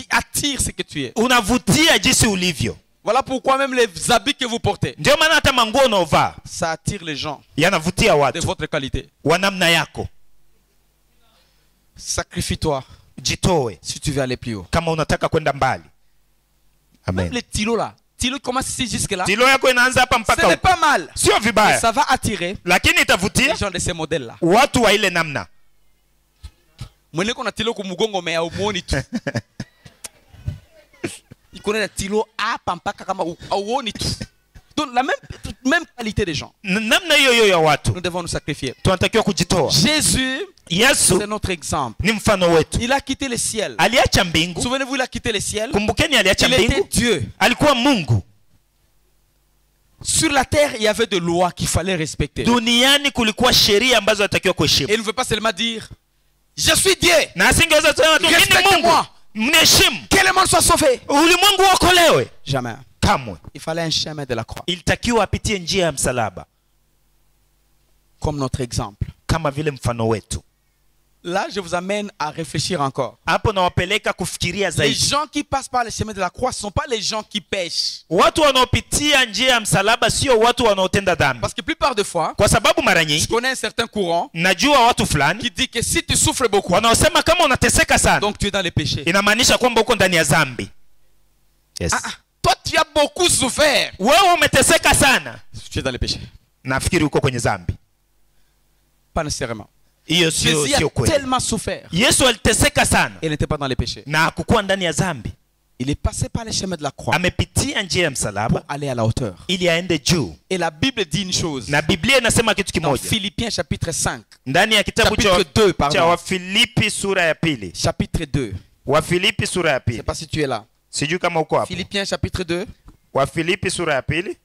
attires ce que tu es. Unavutia jinsi ulivyo. Voilà pourquoi même les habits que vous portez, Ndio maana hata manguo unaovaa ça attire les gens yanavutia de watu votre qualité. wa namna yako. Sacrifie-toi Jitoe si tu veux aller plus haut. kama unataka kwenda mbali. Même Amen. les tilos là. Tilo commence ici jusque là. Tilo yako inaanza hapa Ce mpaka n'est huko. pas mal. Sio Mais vibaya, ça va attirer lakini itavutia les gens de ces modèles là. watu wa ile namna. Mwenye kona tilo kumugongo mais auoni tu. Il connaît le tilo hapa mpaka kama auoni tu. Donc la même qualité des gens. Namna hiyo hiyo ya watu Nous devons nous sacrifier. tunatakiwa kujitoa. Jésus, Yesu c'est notre exemple. ni mfano wetu. Il a quitté le ciel. Aliacha mbingu. Souvenez-vous, il a quitté le ciel. Kumbukeni, aliacha Il était mbingu. Dieu. Alikuwa Mungu. Sur la terre, il y avait des lois qu'il fallait respecter. Duniani kulikuwa sheria ambazo alitakiwa Et kuheshimu. il ne veut pas seulement dire, je suis Dieu. Na asingeweza kusema tu mimi ni Mungu. Respectez-moi. Mniheshimu. Que le monde soit sauvé. Ulimwengu uokolewe. Jamais. Kamwe. Il fallait un chemin de la croix. Ilitakiwa apitie njia ya msalaba Comme notre exemple. kama vile mfano wetu. Là, je vous amène à réfléchir encore. Hapo nawapeleka kufikiria Les zaidi. gens qui passent par le chemin de la croix ne sont pas les gens qui pêchent. Watu wanaopitia njia ya msalaba sio watu wanaotenda dhambi. Parce que plupart de fois, Kwa sababu mara je nyingi connais un certain courant najua watu fulani qui dit que si tu souffres beaucoup, wanaosema kama unateseka sana donc tu es dans les péchés. inamaanisha kwamba uko ndani ya dhambi. Yes. Toi, tu as beaucoup souffert. Wewe umeteseka sana, Tu es dans les péchés. nafikiri uko kwenye dhambi. Pas nécessairement. Hiyo sio Jésus a sio kweli. tellement souffert. Yesu aliteseka sana Il n'était pas dans les péchés. na hakukuwa ndani ya dhambi. Il est passé par le chemin de la croix Amepitia njia ya pour msalaba aller à la hauteur. ili aende juu. Et la Bible dit une chose. Na Biblia inasema kitu Dans kimoja Philippiens chapitre 5. ndani ya kitabu Chapitre 2, cha pardon. Wafilipi sura ya pili. Chapitre 2. Wafilipi sura ya Je ne sais pili. pas si tu es là. Sijui kama uko hapo. Philippiens chapitre 2. Wafilipi sura ya pili.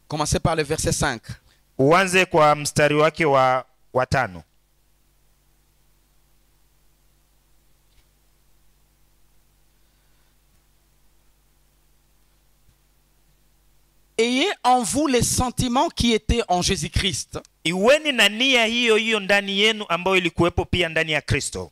Commencez par le verset 5. Uanze kwa mstari wake wa 5. Ayez en vous les sentiments qui étaient en Jésus-Christ, Iweni na nia hiyo hiyo ndani yenu ambayo ilikuwepo pia ndani ya Kristo,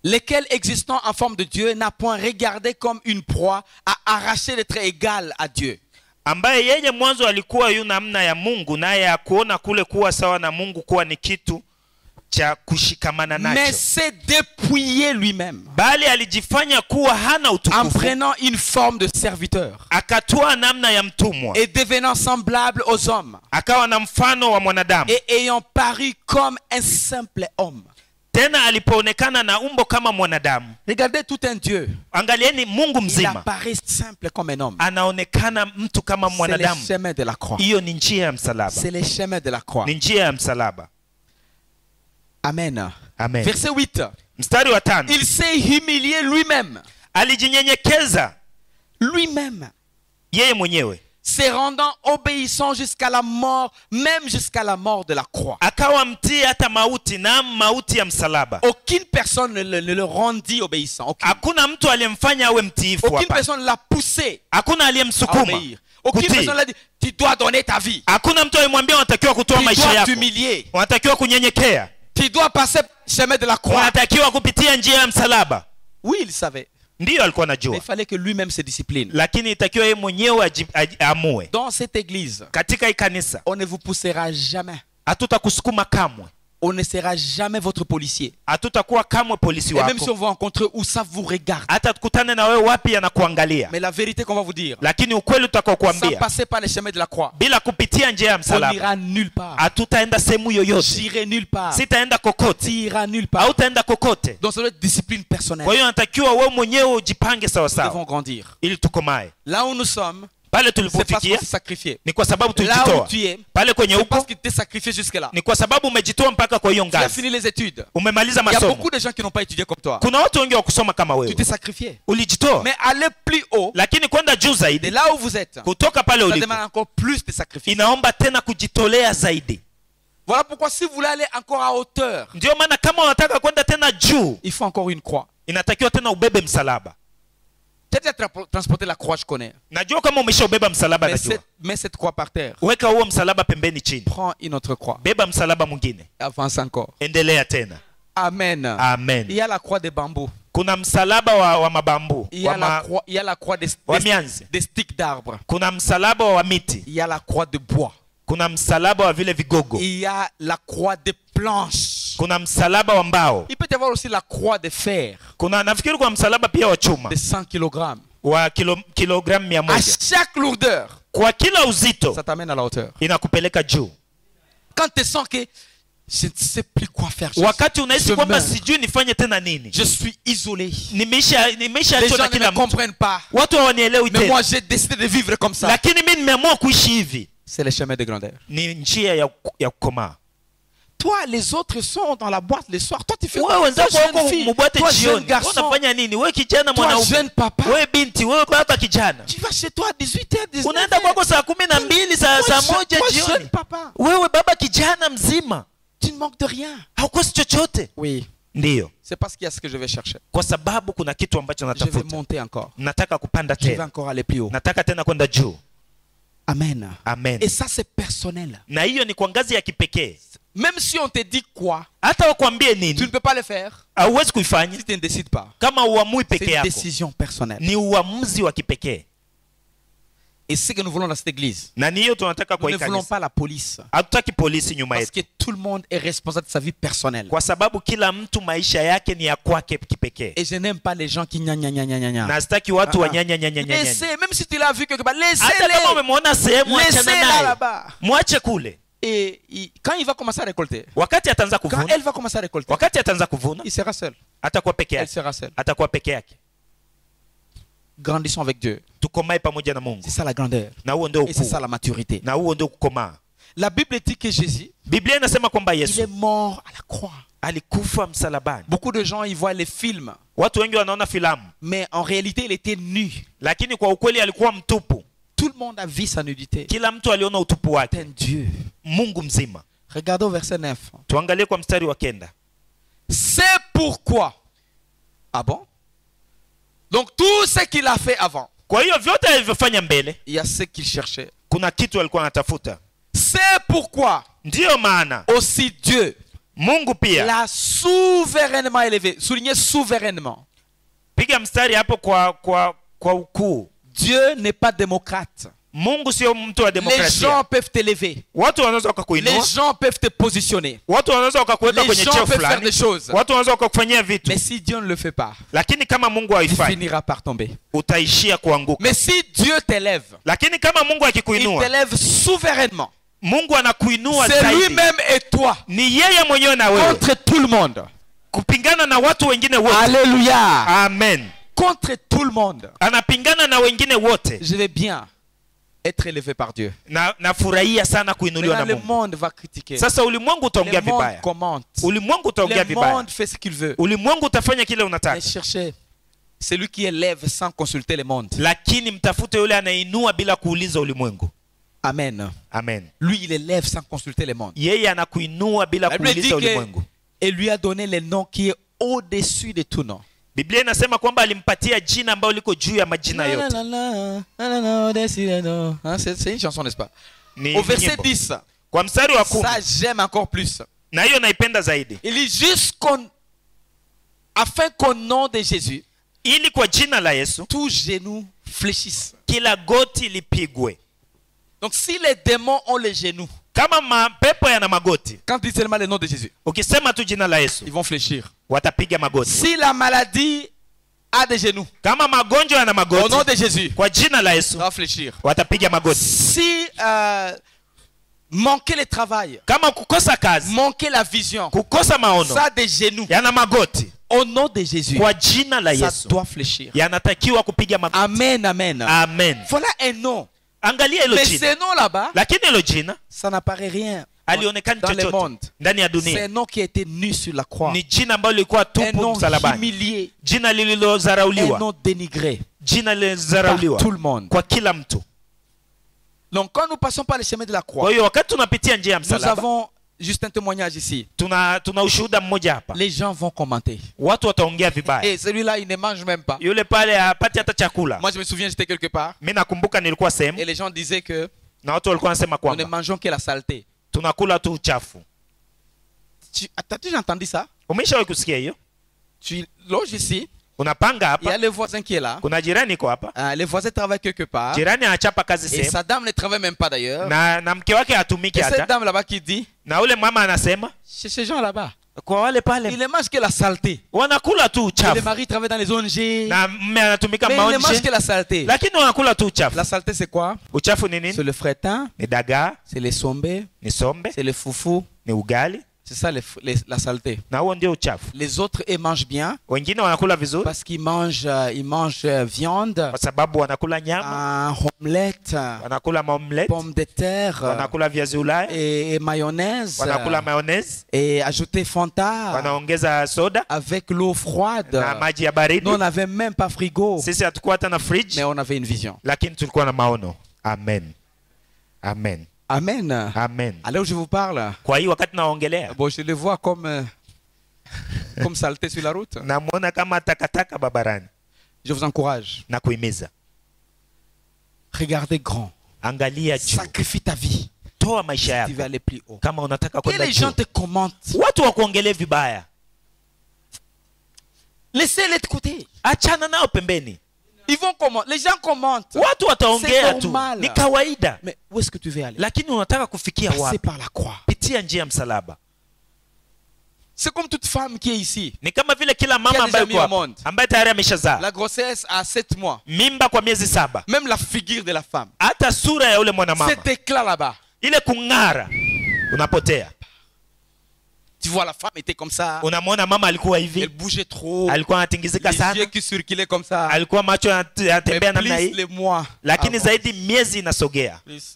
lesquels existant en forme de Dieu n'a point regardé comme une proie à arracher d'être égal à Dieu. ambaye yeye mwanzo alikuwa yu namna ya Mungu, naye akuona kule kuwa sawa na Mungu kuwa ni kitu cha kushikamana Mais nacho, s'est dépouillé lui-même bali alijifanya kuwa hana en utukufu, prenant une forme de serviteur akatoa namna ya mtumwa, et devenant semblable aux hommes akawa na mfano wa mwanadamu. et ayant paru comme un simple homme. Tena alipoonekana na umbo kama mwanadamu, Regardez tout un Dieu. angalieni Mungu Il mzima apparaît simple comme un homme. anaonekana mtu kama C'est le mwanadamu. chemin de la croix. Hiyo ni njia ya msalaba, C'est le chemin de la croix. ni njia ya msalaba. Amen. Amen. Verset 8. Mstari wa 5, Il s'est humilié lui-même. alijinyenyekeza Lui-même. yeye mwenyewe, Se rendant obéissant jusqu'à la mort, même jusqu'à la mort de la croix. akawa mtii hata mauti, na mauti ya msalaba. Aucune personne ne le rendit obéissant. Hakuna mtu aliyemfanya awe mtiifu Aucune hapa, personne ne l'a poussé hakuna à aliyemsukuma obéir. Aucune kutii, personne ne l'a dit, tu dois donner ta vie. hakuna mtu alimwambia unatakiwa kutoa Tu maisha dois yako, t'humilier. unatakiwa kunyenyekea, Tu dois passer le chemin de la croix. unatakiwa kupitia njia ya msalaba. Oui, il savait. Ndiyo alikuwa Mais anajua, il fallait que lui-même se discipline. lakini itakiwa yeye mwenyewe aamue. Dans cette église, Katika hii kanisa on ne vous poussera jamais. hatutakusukuma kamwe, On ne sera jamais votre policier. hatutakuwa kamwe polisi Et même si on wako, vous rencontre où ça vous regarde. hata tukutane na wewe wapi anakuangalia. Mais la vérité qu'on va vous dire, Lakini ukweli sans utakaokuambia, passer par le chemin de la croix, bila kupitia njia ya on msalaba n'ira nulle part. hatutaenda sehemu yoyote, J'irai nulle part. sitaenda Tu kokote, iras nulle part. hautaenda kokote. Donc ça doit être discipline personnelle. Kwa hiyo natakiwa wewe mwenyewe ujipange sawa Nous sawa devons grandir. ili tukomae. Là où nous sommes, Pale c'est parce qu'on tulipofikia s'est sacrifié. ni kwa sababu Là où tulijitoa. tu es, Pale kwenye c'est parce uko qu'il t'est sacrifié jusque-là. ni kwa sababu umejitoa mpaka kwa hiyo Tu as ngazi, fini les études. umemaliza Il y a masomo. beaucoup de gens qui n'ont pas étudié comme toi. Kuna watu wengi wa kusoma kama Tu wewe, t'es sacrifié. ulijitoa, Mais aller plus haut, lakini kwenda juu de zaidi, là où vous êtes, kutoka pale ça ulipo, demande encore plus de sacrifices. inaomba tena kujitolea zaidi. Voilà pourquoi si vous voulez aller encore à hauteur, Ndio maana kama unataka kwenda tena juu, il faut encore une croix. inatakiwa tena ubebe msalaba. Peut-être transporter la croix, je connais. Najua kama umeshaubeba msalaba, najua. Mets cette croix par terre. Weka huo msalaba pembeni chini, Prends une autre croix. beba msalaba mwingine, Avance encore. endelea tena. Amen. Amen. Il y a la croix de bambou. Kuna msalaba wa mabambu, Il y a la croix wa mianzi. des sticks d'arbres. Kuna msalaba wa miti, Il y a la croix de bois. kuna msalaba wa vile vigogo, Il y a la croix de planches. kuna msalaba wa mbao, Il peut y avoir aussi la croix de fer kuna nafikiri kwa msalaba pia wa chuma de 100 kg. wa kilogramu À 100. chaque lourdeur, Kwa kila uzito ça t'amène à la hauteur. inakupeleka juu. Quand tu sens que je ne sais plus quoi faire, Wakati unahisi je kwamba meurs. sijui nifanye tena nini, Je suis isolé. nimeisha Les gens na ne kila me mtu, comprennent pas. watu hawanielewi Mais tena, moi, j'ai décidé de vivre comme ça. lakini mimi nimeamua kuishi hivi. C'est le chemin de grandeur. Ni njia ya kukomaa. Toi, les autres sont dans la boîte le soir. Toi, tu fais Wewe quoi? Toi, wenzako jeune wako fille. mubwate Toi, jeune jioni, wewe garçon. unafanya nini? Wewe kijana Toi, mwanaume, jeune papa. wewe binti, wewe baba kijana, Tu vas chez toi à 18h, 19h. unaenda kwako saa 12 saa moja Toi, jeune jioni. papa. Wewe baba kijana mzima, Tu ne manques de rien. haukosi chochote. Oui. Ndiyo, C'est parce qu'il y a ce que je vais chercher. kwa sababu kuna kitu ambacho Je vais natafuta. monter encore. Nataka kupanda Je vais tena, encore aller plus haut. nataka tena kwenda juu. Amen. Amen. Et ça, c'est personnel. Na hiyo ni kwa ngazi ya kipekee. Même si on te dit quoi, Hata wakwambie tu ne nini, peux pas le faire hauwezi kuifanya si tu ne décides pas. kama uamui C'est peke une yako. décision personnelle. Ni uamuzi wa kipekee, Et c'est ce que nous voulons dans cette église. na ni hiyo tunataka Nous kwa ne hii voulons kanisa. pas la police. Hatutaki polisi nyuma Parce yetu, que tout le monde est responsable de sa vie personnelle. kwa sababu kila mtu maisha yake ni ya kwake kipekee, Et je n'aime pas les gens qui gna gna gna gna gna gna. na sitaki watu wa Ah, ah. nyanya nyanya nyanya. Laissez, même si tu l'as vu quelque part, Hata kama laissez-les. umemwona sehemu, achana Laissez-la naye, là-bas. mwache kule. Et quand il va commencer à récolter, Wakati ataanza quand kuvuna, elle va commencer à récolter, wakati ataanza kuvuna, il sera seul. atakuwa peke Elle yake, sera seule. atakuwa peke yake. Grandissons avec Dieu. Tukomae pamoja na Mungu, C'est ça la grandeur. na huo ndio Et c'est ça ukuu, la maturité. na huo ndio kukomaa. La Bible dit que Jésus, Biblia inasema kwamba il est Yesu mort à la croix. alikufa msalabani. Beaucoup de gens, ils voient les films, Watu wengi wanaona filamu, mais en réalité, il était nu. lakini kwa ukweli alikuwa mtupu. Tout Tout le monde a vu sa nudité. Kila mtu aliona utupu C'est wake. un Dieu. Mungu mzima. Regardez au verset 9. Tuangalie kwa mstari wa 9. C'est pourquoi. Ah bon? Donc tout ce qu'il a fait avant, Kwa hiyo vyote alivyofanya mbele, il y a ce qu'il cherchait. kuna kitu alikuwa anatafuta. C'est pourquoi Ndiyo maana aussi Dieu Mungu pia. l'a souverainement élevé. Soulignez souverainement. Piga mstari hapo kwa ukuu. Dieu n'est pas démocrate. Mungu sio mtu wa Les demokrasia. gens peuvent t'élever. Watu wanaweza Les wakakuinua, gens peuvent te positionner. watu wanaweza wakakuweka Les kwenye gens cheo peuvent faire fulani, des choses. watu wanaweza wakakufanyia vitu, Mais si Dieu ne le fait pas, lakini kama Mungu tu haifanyi, finiras par tomber. utaishia kuanguka. Mais si Dieu t'élève, Lakini kama Mungu il akikuinua, t'élève souverainement. Mungu anakuinua C'est zaidi. lui-même et toi Ni yeye mwenyewe na wewe, contre tout le monde. kupingana na watu wengine wote. Alléluia. Amen. Contre tout le monde. Anapingana na wengine wote. Je vais bien être élevé par Dieu. Nafurahia sana kuinuliwa na Maintenant, le Mungu. monde va critiquer. Sasa ulimwengu utaongea Le monde vibaya. commente. Ulimwengu utaongea Le vibaya. monde fait ce qu'il veut. Ulimwengu utafanya kile Mais unataka. cherchez celui qui élève sans consulter le monde. Lakini mtafute yule anainua bila kuuliza ulimwengu. Amen. Amen. Lui, il élève sans consulter le monde. Yeye anakuinua bila La Bible dit kuuliza ulimwengu. qu'il lui a donné le nom qui est au-dessus de tout nom. Biblia inasema kwamba alimpatia jina ambalo liko juu ya majina yote. C'est une chanson, n'est-ce pas? Ni Au verset nyimbo. 10, Kwa mstari wa 10, ça j'aime encore plus. na hiyo naipenda zaidi. Il dit juste afin qu'au nom de Jésus, Ili kwa jina la Yesu tout genou fléchisse. kila goti lipigwe. Donc si les démons ont les genoux, Kama mapepo yana magoti, quand ils disent seulement le nom de Jésus, ukisema tu jina la Yesu ils vont fléchir. watapiga magoti. Si la maladie a des genoux, Kama magonjwa yana au nom magoti, de Jésus, kwa jina la Yesu ça va fléchir. watapiga magoti. Si manquer le travail, Kama kukosa kazi, manquer la vision, kukosa maono ça a des genoux, yana magoti, au nom de Jésus, kwa jina la ça Yesu doit fléchir. yanatakiwa kupiga magoti. Amen, amen. Amen. Voilà un nom. Angalia hilo Mais jina. ce nom là-bas, Lakini hilo jina ça n'apparaît rien alionekana dans le chochote monde. ndani ya C'est dunia. un nom qui a été nu sur la croix. Ni jina ambalo lilikuwa Un tupu nom msalabani, humilié. jina Un lililozarauliwa, nom dénigré jina par lililozarauliwa tout le monde. kwa kila mtu. Donc quand nous passons par le chemin de la croix, Kwa hiyo wakati tunapitia njia ya nous msalaba, avons juste un témoignage ici. tuna ushuhuda mmoja hapa. Les gens vont commenter. Watu wataongea vibaya, Et celui-là, il ne mange même pas. yule pale hapati hata chakula. Moi, je me souviens, j'étais quelque part. Mimi nakumbuka nilikuwa Et sehemu les gens disaient que na watu walikuwa wanasema nous ne kwamba mangeons que la saleté. tunakula tu uchafu. T'as déjà entendu ça? Umeshawahi kusikia hiyo? Tu loges ici. Unapanga Il y a hapa, le voisin qui est là. kuna jirani iko hapa, Le voisin travaille quelque part. jirani anachapa kazi Et sehemu sa dame ne travaille même pas d'ailleurs. na mke wake hatumiki Et cette hata, dame là-bas qui dit, na ule mama anasema chez ces gens là-bas, kwa wale ils pale ne mangent que la saleté. wanakula tu Et le uchafu, mari travaille dans les ONG. na mme anatumika Mais ils ne mangent maonje, que la saleté. lakini wanakula tu uchafu. La saleté, c'est quoi? Uchafu ni C'est nini? le fretin, Ni dagaa, c'est les sombés, ni sombe, c'est le foufou. ni ugali, C'est ça la saleté. na huo ndio uchafu. Les autres, ils mangent bien Wengine wanakula vizuri parce qu'ils mangent, viande, kwa sababu wanakula nyama, omelette, wanakula maomelette, pommes de terre wanakula viazi ulaya, et mayonnaise wanakula mayonnaise, et ajouter Fanta wanaongeza soda avec l'eau froide. na maji ya baridi. Nous, on n'avait même pas frigo, Sisi hatukuwa hata na fridge, mais on avait une vision. lakini tulikuwa na maono. Amen, amen, Amen. amen. À l'heure où je vous parle, Kwa hiyo wakati naongelea, bon, je le vois comme saleté sur la route. namuona kama takataka babarani. Je vous encourage. Na kuhimiza, Regardez grand. angalia juu, Sacrifie ta vie. toa maisha Tu yako vas aller plus haut. kama unataka Que kwenda les gens juu. te commentent. Watu wakuongelee vibaya, Laissez-les de côté. achana nao pembeni. Ils vont commenter. Les gens commentent. Watu wataongea C'est tu, normal. ni kawaida. Mais où est-ce que tu veux aller? Lakini unataka kufikia Passer wapi? par la croix. Pitia njia ya msalaba. C'est comme toute femme qui est ici. Ni kama vile kila Qui a mama déjà ambaye mis yuko au hapa, monde. ambaye tayari ameshazaa La grossesse à 7 mois. mimba kwa miezi 7, Même la figure de la femme. hata sura ya ule mwanamama, Cet éclat là-bas. ile kung'ara unapotea. Tu vois, la femme était comme ça. Unamwona mama alikuwa Elle hivi, bougeait trop. alikuwa anatingizika Les yeux sana, qui circulaient comme ça. alikuwa macho Mais yanatembea namna plus hii, les mois. lakini avant, zaidi miezi inasogea, plus,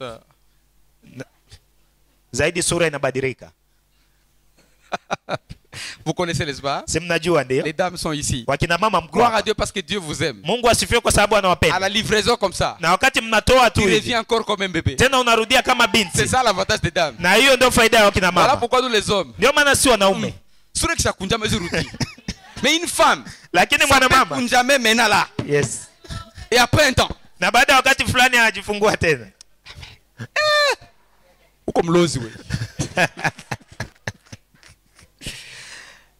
zaidi sura inabadilika. Vous connaissez, n'est-ce pas? Si mnajua ndio. Les dames sont ici. Wakina mama mko Gloire à hapa. Dieu parce que Dieu vous aime. Mungu asifiwe kwa sababu À anawapenda. la livraison comme ça, Na wakati mnatoa tu tu hivi, reviens encore comme un bébé. tena unarudia kama C'est binti. ça l'avantage des dames. Na hiyo ndio faida ya wakina Voilà mama. pourquoi nous les hommes. Ndio maana si wanaume. Sura qui s'akunja mezuruti. Mais une femme, Lakini ça mwana peut mama. kunjame maintenant là. Yes. Et après un temps, Na baada ya wakati fulani anajifungua tena. ou comme l'ose, oui.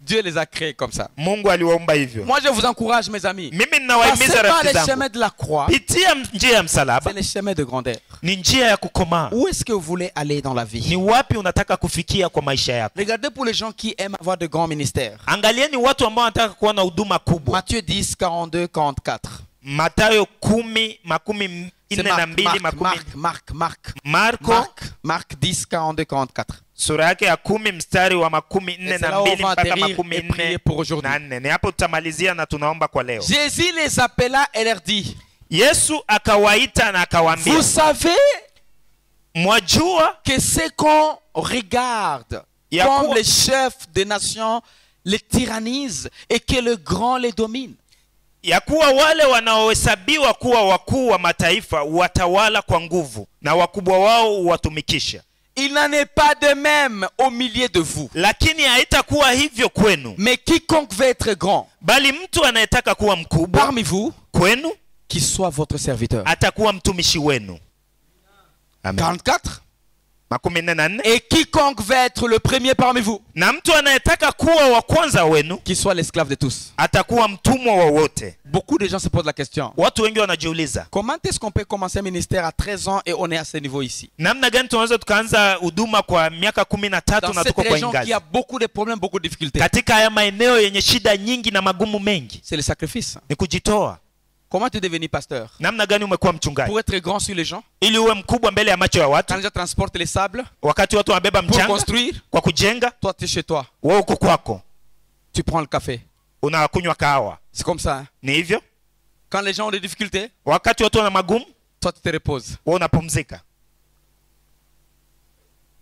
Dieu les a créés comme ça. Mungu aliwaumba hivyo. Moi, je vous encourage, mes amis. Mimi Passez ninawahimiza pas rafiki les zangu. chemins de la croix. Pitia njia ya msalaba. C'est les chemins de grandeur. Ni njia ya kukomaa. Où est-ce que vous voulez aller dans la Ni vie? wapi unataka kufikia kwa maisha yako? Regardez pour les gens qui aiment avoir de grands ministères. Angalieni watu ambao wanataka kuwa na huduma kubwa. Matthieu 10, 42, 44. Mathayo 10:42 C'est Marc 10, 42, 44. sura yake ya 10 mstari wa Et c'est là où on 42 va mpaka atterrir et prier pour aujourd'hui. 44. Ni hapo tutamalizia na tunaomba kwa leo. Jésus les appela et leur dit, Yesu akawaita na akawaambia, vous savez mwajua que ce qu'on regarde Ya comme kuwa- les chefs des nations les tyrannisent et que le grand les domine. ya kuwa wale wanaohesabiwa kuwa wakuu wa mataifa watawala kwa nguvu na wakubwa wao watumikisha. Il n'en est pas de même au milieu de vous. Lakini haitakuwa hivyo kwenu, Mais quiconque veut être grand bali mtu anayetaka kuwa mkubwa parmi vous, kwenu qu'il soit votre serviteur. atakuwa mtumishi wenu. Amen. 44. 44. Et quiconque veut être le premier parmi vous, Na mtu anayetaka kuwa wa kwanza wenu qu'il soit l'esclave de tous. atakuwa mtumwa wa wote. Beaucoup de gens se posent la question. Watu wengi wanajiuliza, Comment est-ce qu'on peut commencer un ministère à 13 ans et on est à ce niveau ici? namna gani tunaweza tukaanza huduma kwa miaka 13 Dans na cette tuko kwa région qui ingazi? a beaucoup de problèmes, beaucoup de difficultés. Katika haya maeneo yenye shida nyingi na magumu mengi, C'est le sacrifice. ni kujitoa. Comment tu es devenu pasteur? Namna gani umekuwa mchungaji? Pour être grand sur les gens, Ili uwe mkubwa mbele ya macho ya quand watu, les gens transportent les sables, wakati watu wanabeba pour mchanga construire, kwa kujenga, toi tu es chez toi, wewe uko kwako tu prends le café. unakunywa kahawa. C'est comme ça. Hein? Ni hivyo. Quand les gens ont des difficultés, Wakati watu wana magumu, toi tu te reposes. wewe unapumzika.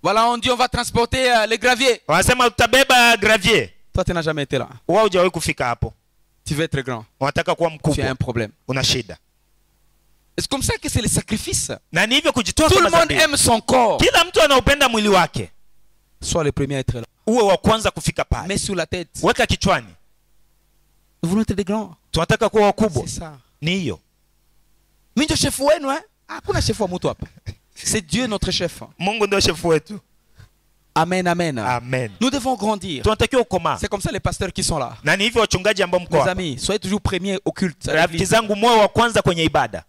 Voilà, on dit on va transporter les graviers. Wanasema tutabeba gravier. Toi tu n'as jamais été là. Wewe hujawahi kufika hapo. Tu veux être grand. Unataka kuwa Tu as mkubwa, un problème. una shida. C'est comme ça que c'est le sacrifice. Na ni hivyo kujitoa Tout kama le monde dhabihu. aime son corps. Kila mtu anaupenda mwili wake. Sois le premier à être là. Uwe wa kwanza kufika pale. Mets sur la tête. Weka kichwani. Nous voulons être des grands. Tunataka kuwa wakubwa. C'est ça. Ni hiyo. Mimi ndio chef wenu eh? Hakuna chef wa mtu hapa. C'est Dieu notre chef. Mungu ndio shefu wetu. Amen, amen. Amen. Nous devons grandir. Tunatakiwa kukomaa. C'est comme ça les pasteurs qui sont là. Na ni hivyo wachungaji ambao mko Mes hapa. amis, soyez toujours premiers au culte. à Rafiki l'église. zangu, moyo wa kwanza kwenye ibada.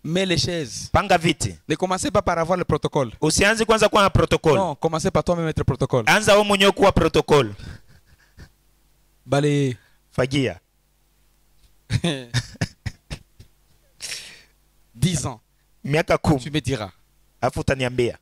Mets les chaises. Panga viti. Ne commencez pas par avoir le protocole. Usianze kwanza kuwa na protokoli. Non, commencez par toi-même être protocole. Anza wewe mwenyewe kuwa protokoli. Balé. Fagia. 10 ans. Miaka Tu 10. me diras. Afu utaniambia.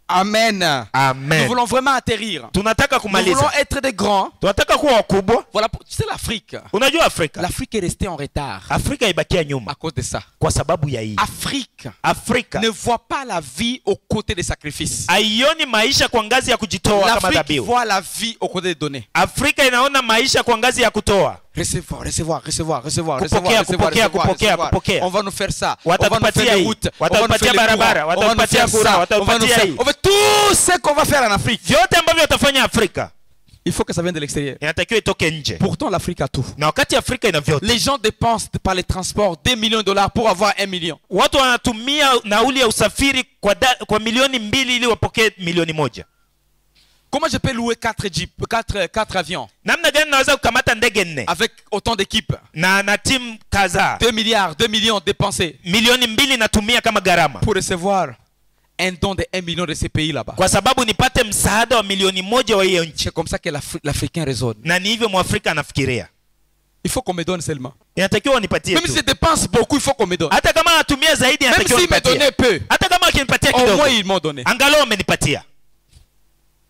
Amen. Nous Amen. voulons vraiment atterrir. Tunataka Nous voulons kumaliza. être des grands. Tunataka kuwa wakubwa. Voilà, c'est l'Afrique. Unajua Afrika? L'Afrique est restée en retard Afrika ibakia à nyuma cause de ça. kwa sababu ya hii. Afrique Afrika ne voit pas la vie aux côtés des sacrifices. haioni maisha kwa ngazi ya kujitoa kama L'Afrique dhabihu. voit la vie aux côtés des données. Afrika inaona maisha kwa ngazi ya kutoa. Recevoir, recevoir, recevoir, recevoir, Kupokea, recevoir, kupokea, recevoir, kupokea, recevoir. kupokea. On va nous faire ça. On va nous Watatupatia faire les hii. routes. On va nous Watatupatia faire les barabara. courants. On va nous Watatupatia faire kura. ça. On va nous Watatupatia faire. hii. On va tout ce qu'on va faire en Afrique. Vyote ambavyo watafanya Afrika Il faut que ça vienne de l'extérieur. inatakiwa itoke nje. Pourtant, l'Afrique a tout. Na wakati Afrika ina vyote, Les gens dépensent par les transports des millions de dollars pour avoir 1 million. watu wanatumia nauli ya usafiri kwa milioni 2 ili wapokee milioni 1. Comment je peux louer 4 jeeps, 4 avions Namna gani naweza kukamata ndege 4 avec autant d'équipes? na timu kadhaa 2 milliards, 2 millions dépensés milioni 2 natumia kama gharama pour recevoir un don de 1 million de ces pays là-bas. kwa sababu nipate msaada wa milioni 1 wa hiyo nchi. C'est comme ça que l'Africain raisonne. Na ni hivyo Mwafrika anafikiria. Il faut qu'on me donne seulement. Inatakiwa wanipatie Même tu. si je dépense beaucoup, il faut qu'on me donne. Hata kama anatumia zaidi Même inatakiwa s'ils me wanipatie. donnaient peu, Hata kama akinipatia au moins kidogo, ils m'ont donné. angalau amenipatia.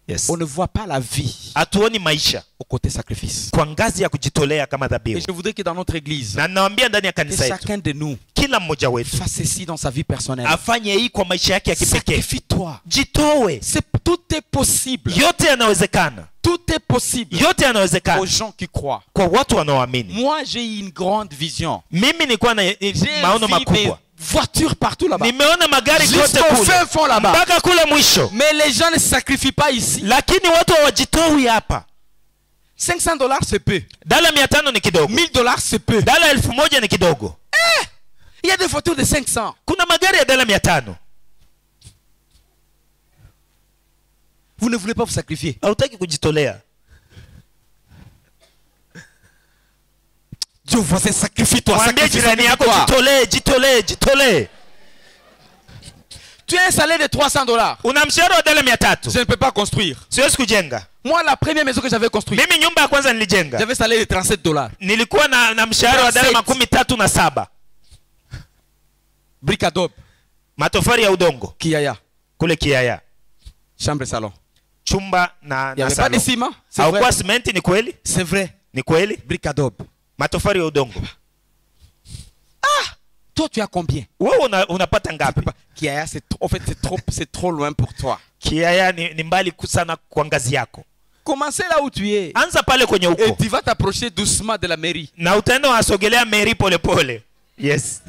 Yes. On ne voit pas la vie Hatuoni maisha au côté sacrifice. kwa ngazi ya kujitolea kama Et dhabihu. je voudrais que dans notre église, Na naambia ndani ya que kanisa yetu, chacun de nous kila mmoja wetu fasse ceci dans sa vie personnelle. afanye hii kwa maisha yake ya kipekee. Sacrifie-toi. Jitoe. Tout est possible. Yote yanawezekana. Tout est possible Yote yanawezekana aux gens qui croient. kwa watu wanaoamini. Moi, j'ai une grande vision. Mimi nilikuwa na J'ai maono vu des makubwa. voitures partout là-bas. Nimeona magari kote Jusqu'au kule fin fond là-bas. mpaka kule mwisho, Mais les gens ne se sacrifient pas ici. lakini watu hawajitoi hapa. $500 c'est peu. Dala 500 ni kidogo. $1000 c'est peu. Dala 1000 ni kidogo. Il y a des voitures de 500. Kuna magari ya dala 500. Vous ne voulez pas vous sacrifier. Hautaki kujitolea. Dieu voisin, sacrifie-toi. Mwambie jirani yako Sacrifie-toi. jitolee. Tu as un salaire de $300. Una mshahara wa dala 300. Je ne peux pas construire. Siwezi kujenga. Moi, la première maison que j'avais construite, Mimi nyumba ya kwanza nilijenga, j'avais un salaire de $37. nilikuwa na mshahara wa dala 37. Brique adobe. Matofali ya udongo Kiaya. kule Kiaya. Chambre et salon. Chumba Il na n'y avait pas de salon. ciment. C'est Haukuwa vrai. simenti, ni kweli? C'est vrai. Ni kweli? Brique adobe. Matofali ya udongo. Toi, tu as combien? Wewe unapata ngapi? Kiaya, en fait, c'est trop loin pour toi. Kiaya ni mbali sana kwa ngazi yako. Commencez là où tu es. Anza pale kwenye Et uko. tu vas t'approcher doucement de la mairie. Na utaenda wasogelea meri pole pole. Yes.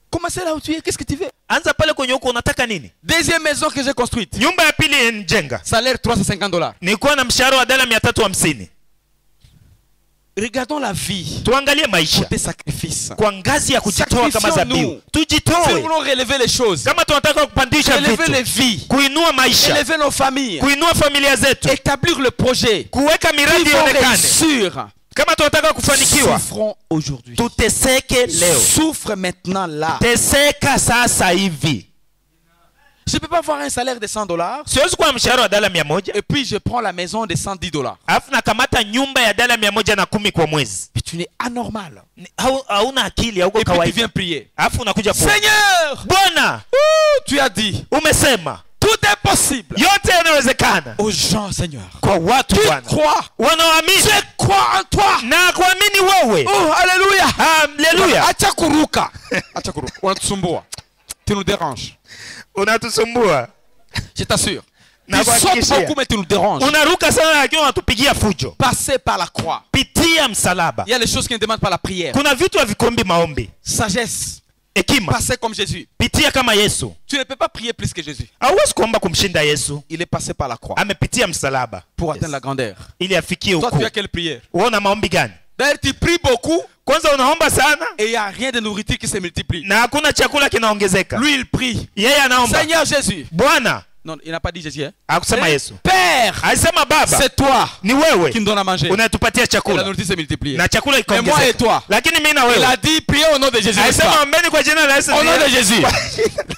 Commencez là où tu es. Qu'est-ce que tu veux? Anza pale kwenye uko, unataka nini? Deuxième maison que j'ai construite. Nyumba ya pili njenga. Salaire $350. Nilikuwa na mshahara wa dala 350. Regardons la vie. Tuangalie maisha Côté sacrifice. kwa ngazi ya kujitoa kama zabihu. Si nous Tujitoe. voulons relever les choses, Kama tunataka kupandisha élever les vitu, vies, kuinua maisha, élever nos familles, kuinua familia zetu, établir le projet, kuweka miradi qui vont ionekane. réussir, Kama tunataka kufanikiwa, souffrons aujourd'hui. tuteseke leo. Souffre maintenant là. Teseka sasa hivi. Je ne peux pas avoir un salaire de $100 Siwezi kuwa mshahara wa dala 100 et puis je prends la maison de $110. alafu nakamata nyumba ya dala 110 kwa mwezi. Mais tu n'es anormal. Hauna akili, hauko Et puis tu kawaida. viens prier. Alafu unakuja kwa Seigneur, Bwana, tu as dit, umesema tout est possible yote yanawezekana aux gens, Seigneur. kwa watu Tu Bwana crois. wanaoamini Je crois en toi. na kuamini wewe. Oh, alléluia. Haleluya. Acha kuruka. Acha kuruka. Unatusumbua. Tu nous déranges. Unatusumbua. Je t'assure. Na Tu sautes kuhakikishia. beaucoup, mais tu nous déranges. Unaruka sana lakini unatupigia fujo. Passez par la croix. Pitia msalaba. Il y a les choses qui ne demandent pas la prière. Kuna vitu havikombi maombi. Sagesse. Hekima. Passez comme Jésus. Pitia kama Yesu. Tu ne peux pas prier plus que Jésus. Hauwezi kuomba kumshinda Yesu. Il est passé par la croix Amepitia msalaba pour atteindre la grandeur. ili afikie Toi, huko. tu as quelle prière? Wewe una maombi gani? D'ailleurs, tu pries beaucoup Kwanza unaomba sana et il n'y a rien de nourriture qui se multiplie. na hakuna chakula kinaongezeka. Lui, il prie. Yeye anaomba. Seigneur Jésus. Bwana, Non, il n'a pas dit Jésus. Hein? hakusema Yesu. Père, Alisema Baba, c'est toi ni qui wewe me donnes à manger. unatupatia Et la chakula nourriture se multiplie. na chakula Et moi et ikaongezeka. toi. Lakini mimi na Il wewe a dit, priez au nom de Jésus. n'est-ce alisema pas? ombeni kwa jina la Yesu. Au nom de Jésus.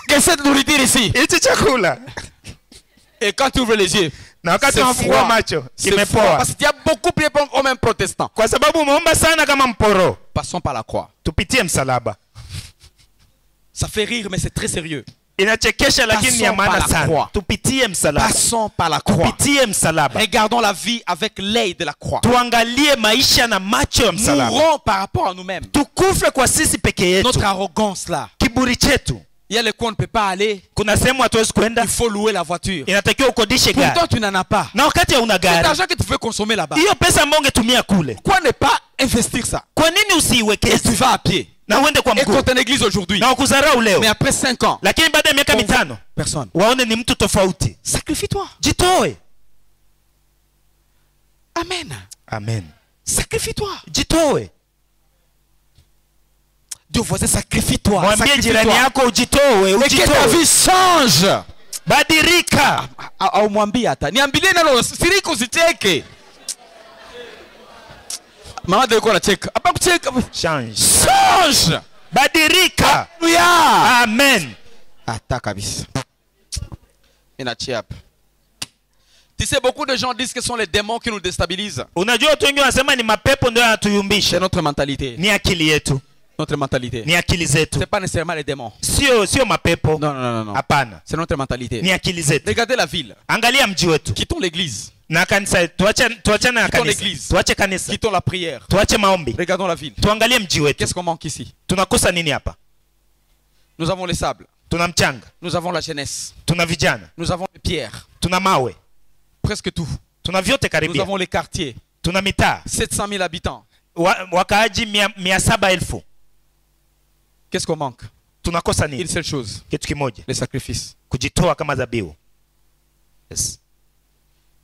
Que cette nourriture ici. Hichi chakula. Et quand tu ouvres les yeux, Na wakati c'est unafungua froid. macho C'est froid. kimepoa. Parce qu'il y a beaucoup prié comme un protestant. Kwa sababu umeomba sana kama mporo. Passons par la croix. Tupitie msalaba. Ça fait rire, mais c'est très sérieux. Inachekesha lakini ni ya Passons par maana la sana. croix. Tupitie msalaba. Passons par la croix. Tupitie msalaba. Regardons la vie avec l'œil de la croix. Tuangalie maisha na macho ya msalaba. Mourons par rapport à nous-mêmes. Tukufe kwa sisi peke yetu. Notre arrogance là. Kiburi chetu. Il y a les coins on ne peut pas aller. Kuna sehemu hatuwezi kwenda. Il faut louer la voiture. Inatakiwa ukodishe gari. Pourtant, tu n'en as pas. Na wakati hauna Cet gari, argent que tu veux consommer là-bas. hiyo pesa ambayo ungetumia kule, Pourquoi ne pas investir ça? kwa nini Et tu usiiwekeze vas à pied. na uende kwa Et mguu quand tu es en église aujourd'hui. na ukudharau leo, Mais après 5 ans. lakini baada ya miaka mitano Personne. waone ni mtu tofauti? Sacrifie-toi. Jitoe. Amen. Amen. Sacrifie-toi. Jitoe. Dieu voisin, sacrifie-toi. Mwambie jirani Sacrifie-toi. yako ujitoe, Et que ta ujitoe. vie change. Badilika. Au mwambie hata. Niambilie nalo siriko usicheke. Mama ndio anacheka. Hapa kucheka. Change. Change. Badilika. Hallelujah. Amen. Hata kabisa. Inaachia hapa. Tu sais, beaucoup de gens disent que ce sont les démons qui nous déstabilisent. Unajua watu wengi wanasema ni mapepo ndio C'est yanatuyumbisha. notre mentalité. Ni akili yetu. notre mentalité. ni akili zetu, C'est pas nécessairement les démons. sio mapepo. Non, non, non, non. Hapana, C'est notre mentalité. ni akili zetu. Regardez la ville. Angalia mji wetu Quittons l'église. na kanisa, tuachane na Quittons kanisa, l'église. tuache kanisa, Quittons la prière. tuache maombi, Regardons la ville. tuangalie mji wetu. Qu'est-ce qu'on manque ici? Tunakosa nini hapa? Nous avons les sables. Tuna mchanga, Nous avons la jeunesse. tuna vijana, Nous avons les pierres. tuna mawe, Presque tout. tuna vyote Nous karibia, avons les quartiers. tuna mitaa 700 000 habitants. wakaaji 700,000. Qu'est-ce qu'on manque? Tunakosa Une nini? seule chose. Kitu kimoja, Les sacrifices. kujitoa kama dhabihu. Yes.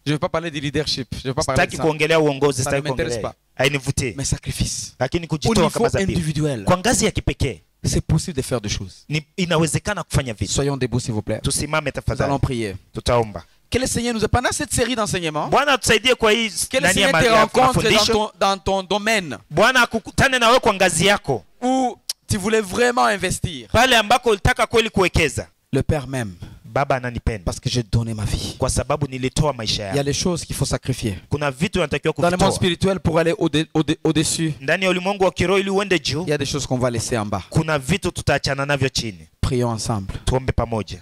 Je ne vais pas parler de leadership. Je ne vais pas parler de Sitaki ça. kuongelea uongozi, Ça ne sitaki m'intéresse kuongelea, pas. hainivutii, Mais sacrifice. lakini Au kujitoa niveau kama dhabihu individuel, kwa ngazi ya kipekee c'est possible de faire des choses. inawezekana kufanya vitu. Soyons debout, s'il vous plaît. Tusimame Nous tafadhali, allons prier. tutaomba. Que le Seigneur nous ait, pendant cette série d'enseignements, Bwana tusaidie kwa hii que le ndani ya Seigneur te rencontre mafundisho. dans ton domaine Bwana akukutane na wewe kwa ngazi yako, où tu voulais vraiment investir. pale ambako ulitaka kweli kuwekeza. Le Père m'aime Baba ananipenda parce que j'ai donné ma vie. kwa sababu nilitoa maisha Il y a yangu. les choses qu'il faut sacrifier. Kuna vitu natakiwa Dans le monde kuvitoa spirituel, pour aller au-dessus, ndani ya ulimwengu wa kiroho ili uende juu. il y a des choses qu'on va laisser en bas. Kuna vitu tutaachana navyo chini. Prions ensemble. Tuombe pamoja.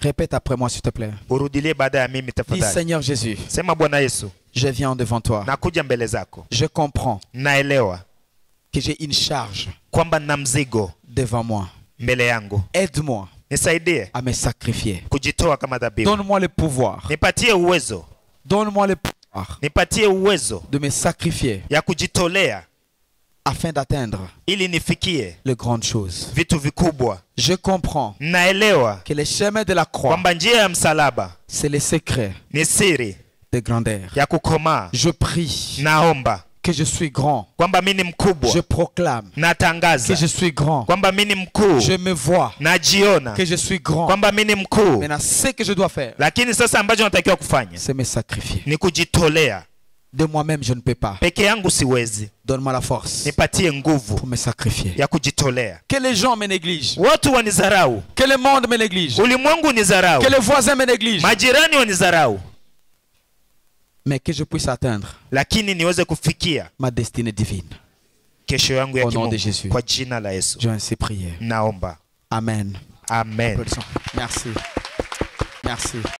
Répète après moi, s'il te plaît. Urudilie baada ya mimi Dis, tafadhali. Seigneur Jésus, Sema, Bwana Yesu, je viens devant toi. nakuja mbele zako. Je comprends Naelewa que j'ai une charge kwamba nina mzigo devant moi. mbele yangu. Aide-moi Nisaidie à me sacrifier. kujitoa kama dhabihu. Donne-moi le pouvoir. Nipatie uwezo, Donne-moi le pouvoir nipatie uwezo de me sacrifier ya kujitolea afin d'atteindre ili nifikie les grandes choses. vitu vikubwa. Je comprends Naelewa que le chemin de la croix, kwamba njia ya msalaba c'est le secret ni siri de grandeur. ya kukomaa. Je prie Naomba que je suis grand. kwamba mimi ni mkubwa. Je proclame que Natangaza je suis grand. kwamba mimi ni mkuu. Je me vois Najiona que je suis grand. kwamba mimi ni mkuu. Maintenant, ce que je dois faire, Lakini sasa ambacho natakiwa kufanya c'est me sacrifier. ni kujitolea. De moi-même, je ne peux pas. Peke yangu siwezi. Donne-moi la force Nipatie nguvu pour me sacrifier. ya kujitolea. Que les gens me négligent. Watu wanizarau, Que le monde me néglige. ulimwengu nizarau, Que les voisins me négligent. majirani wanizarau, Mais que je puisse atteindre lakini niweze kufikia ma destinée divine. kesho yangu ya Au nom de kimungu. Jésus. Kwa jina la Yesu J'ai ainsi prié. naomba, Amen. amen. Applaudissons. Merci. Merci.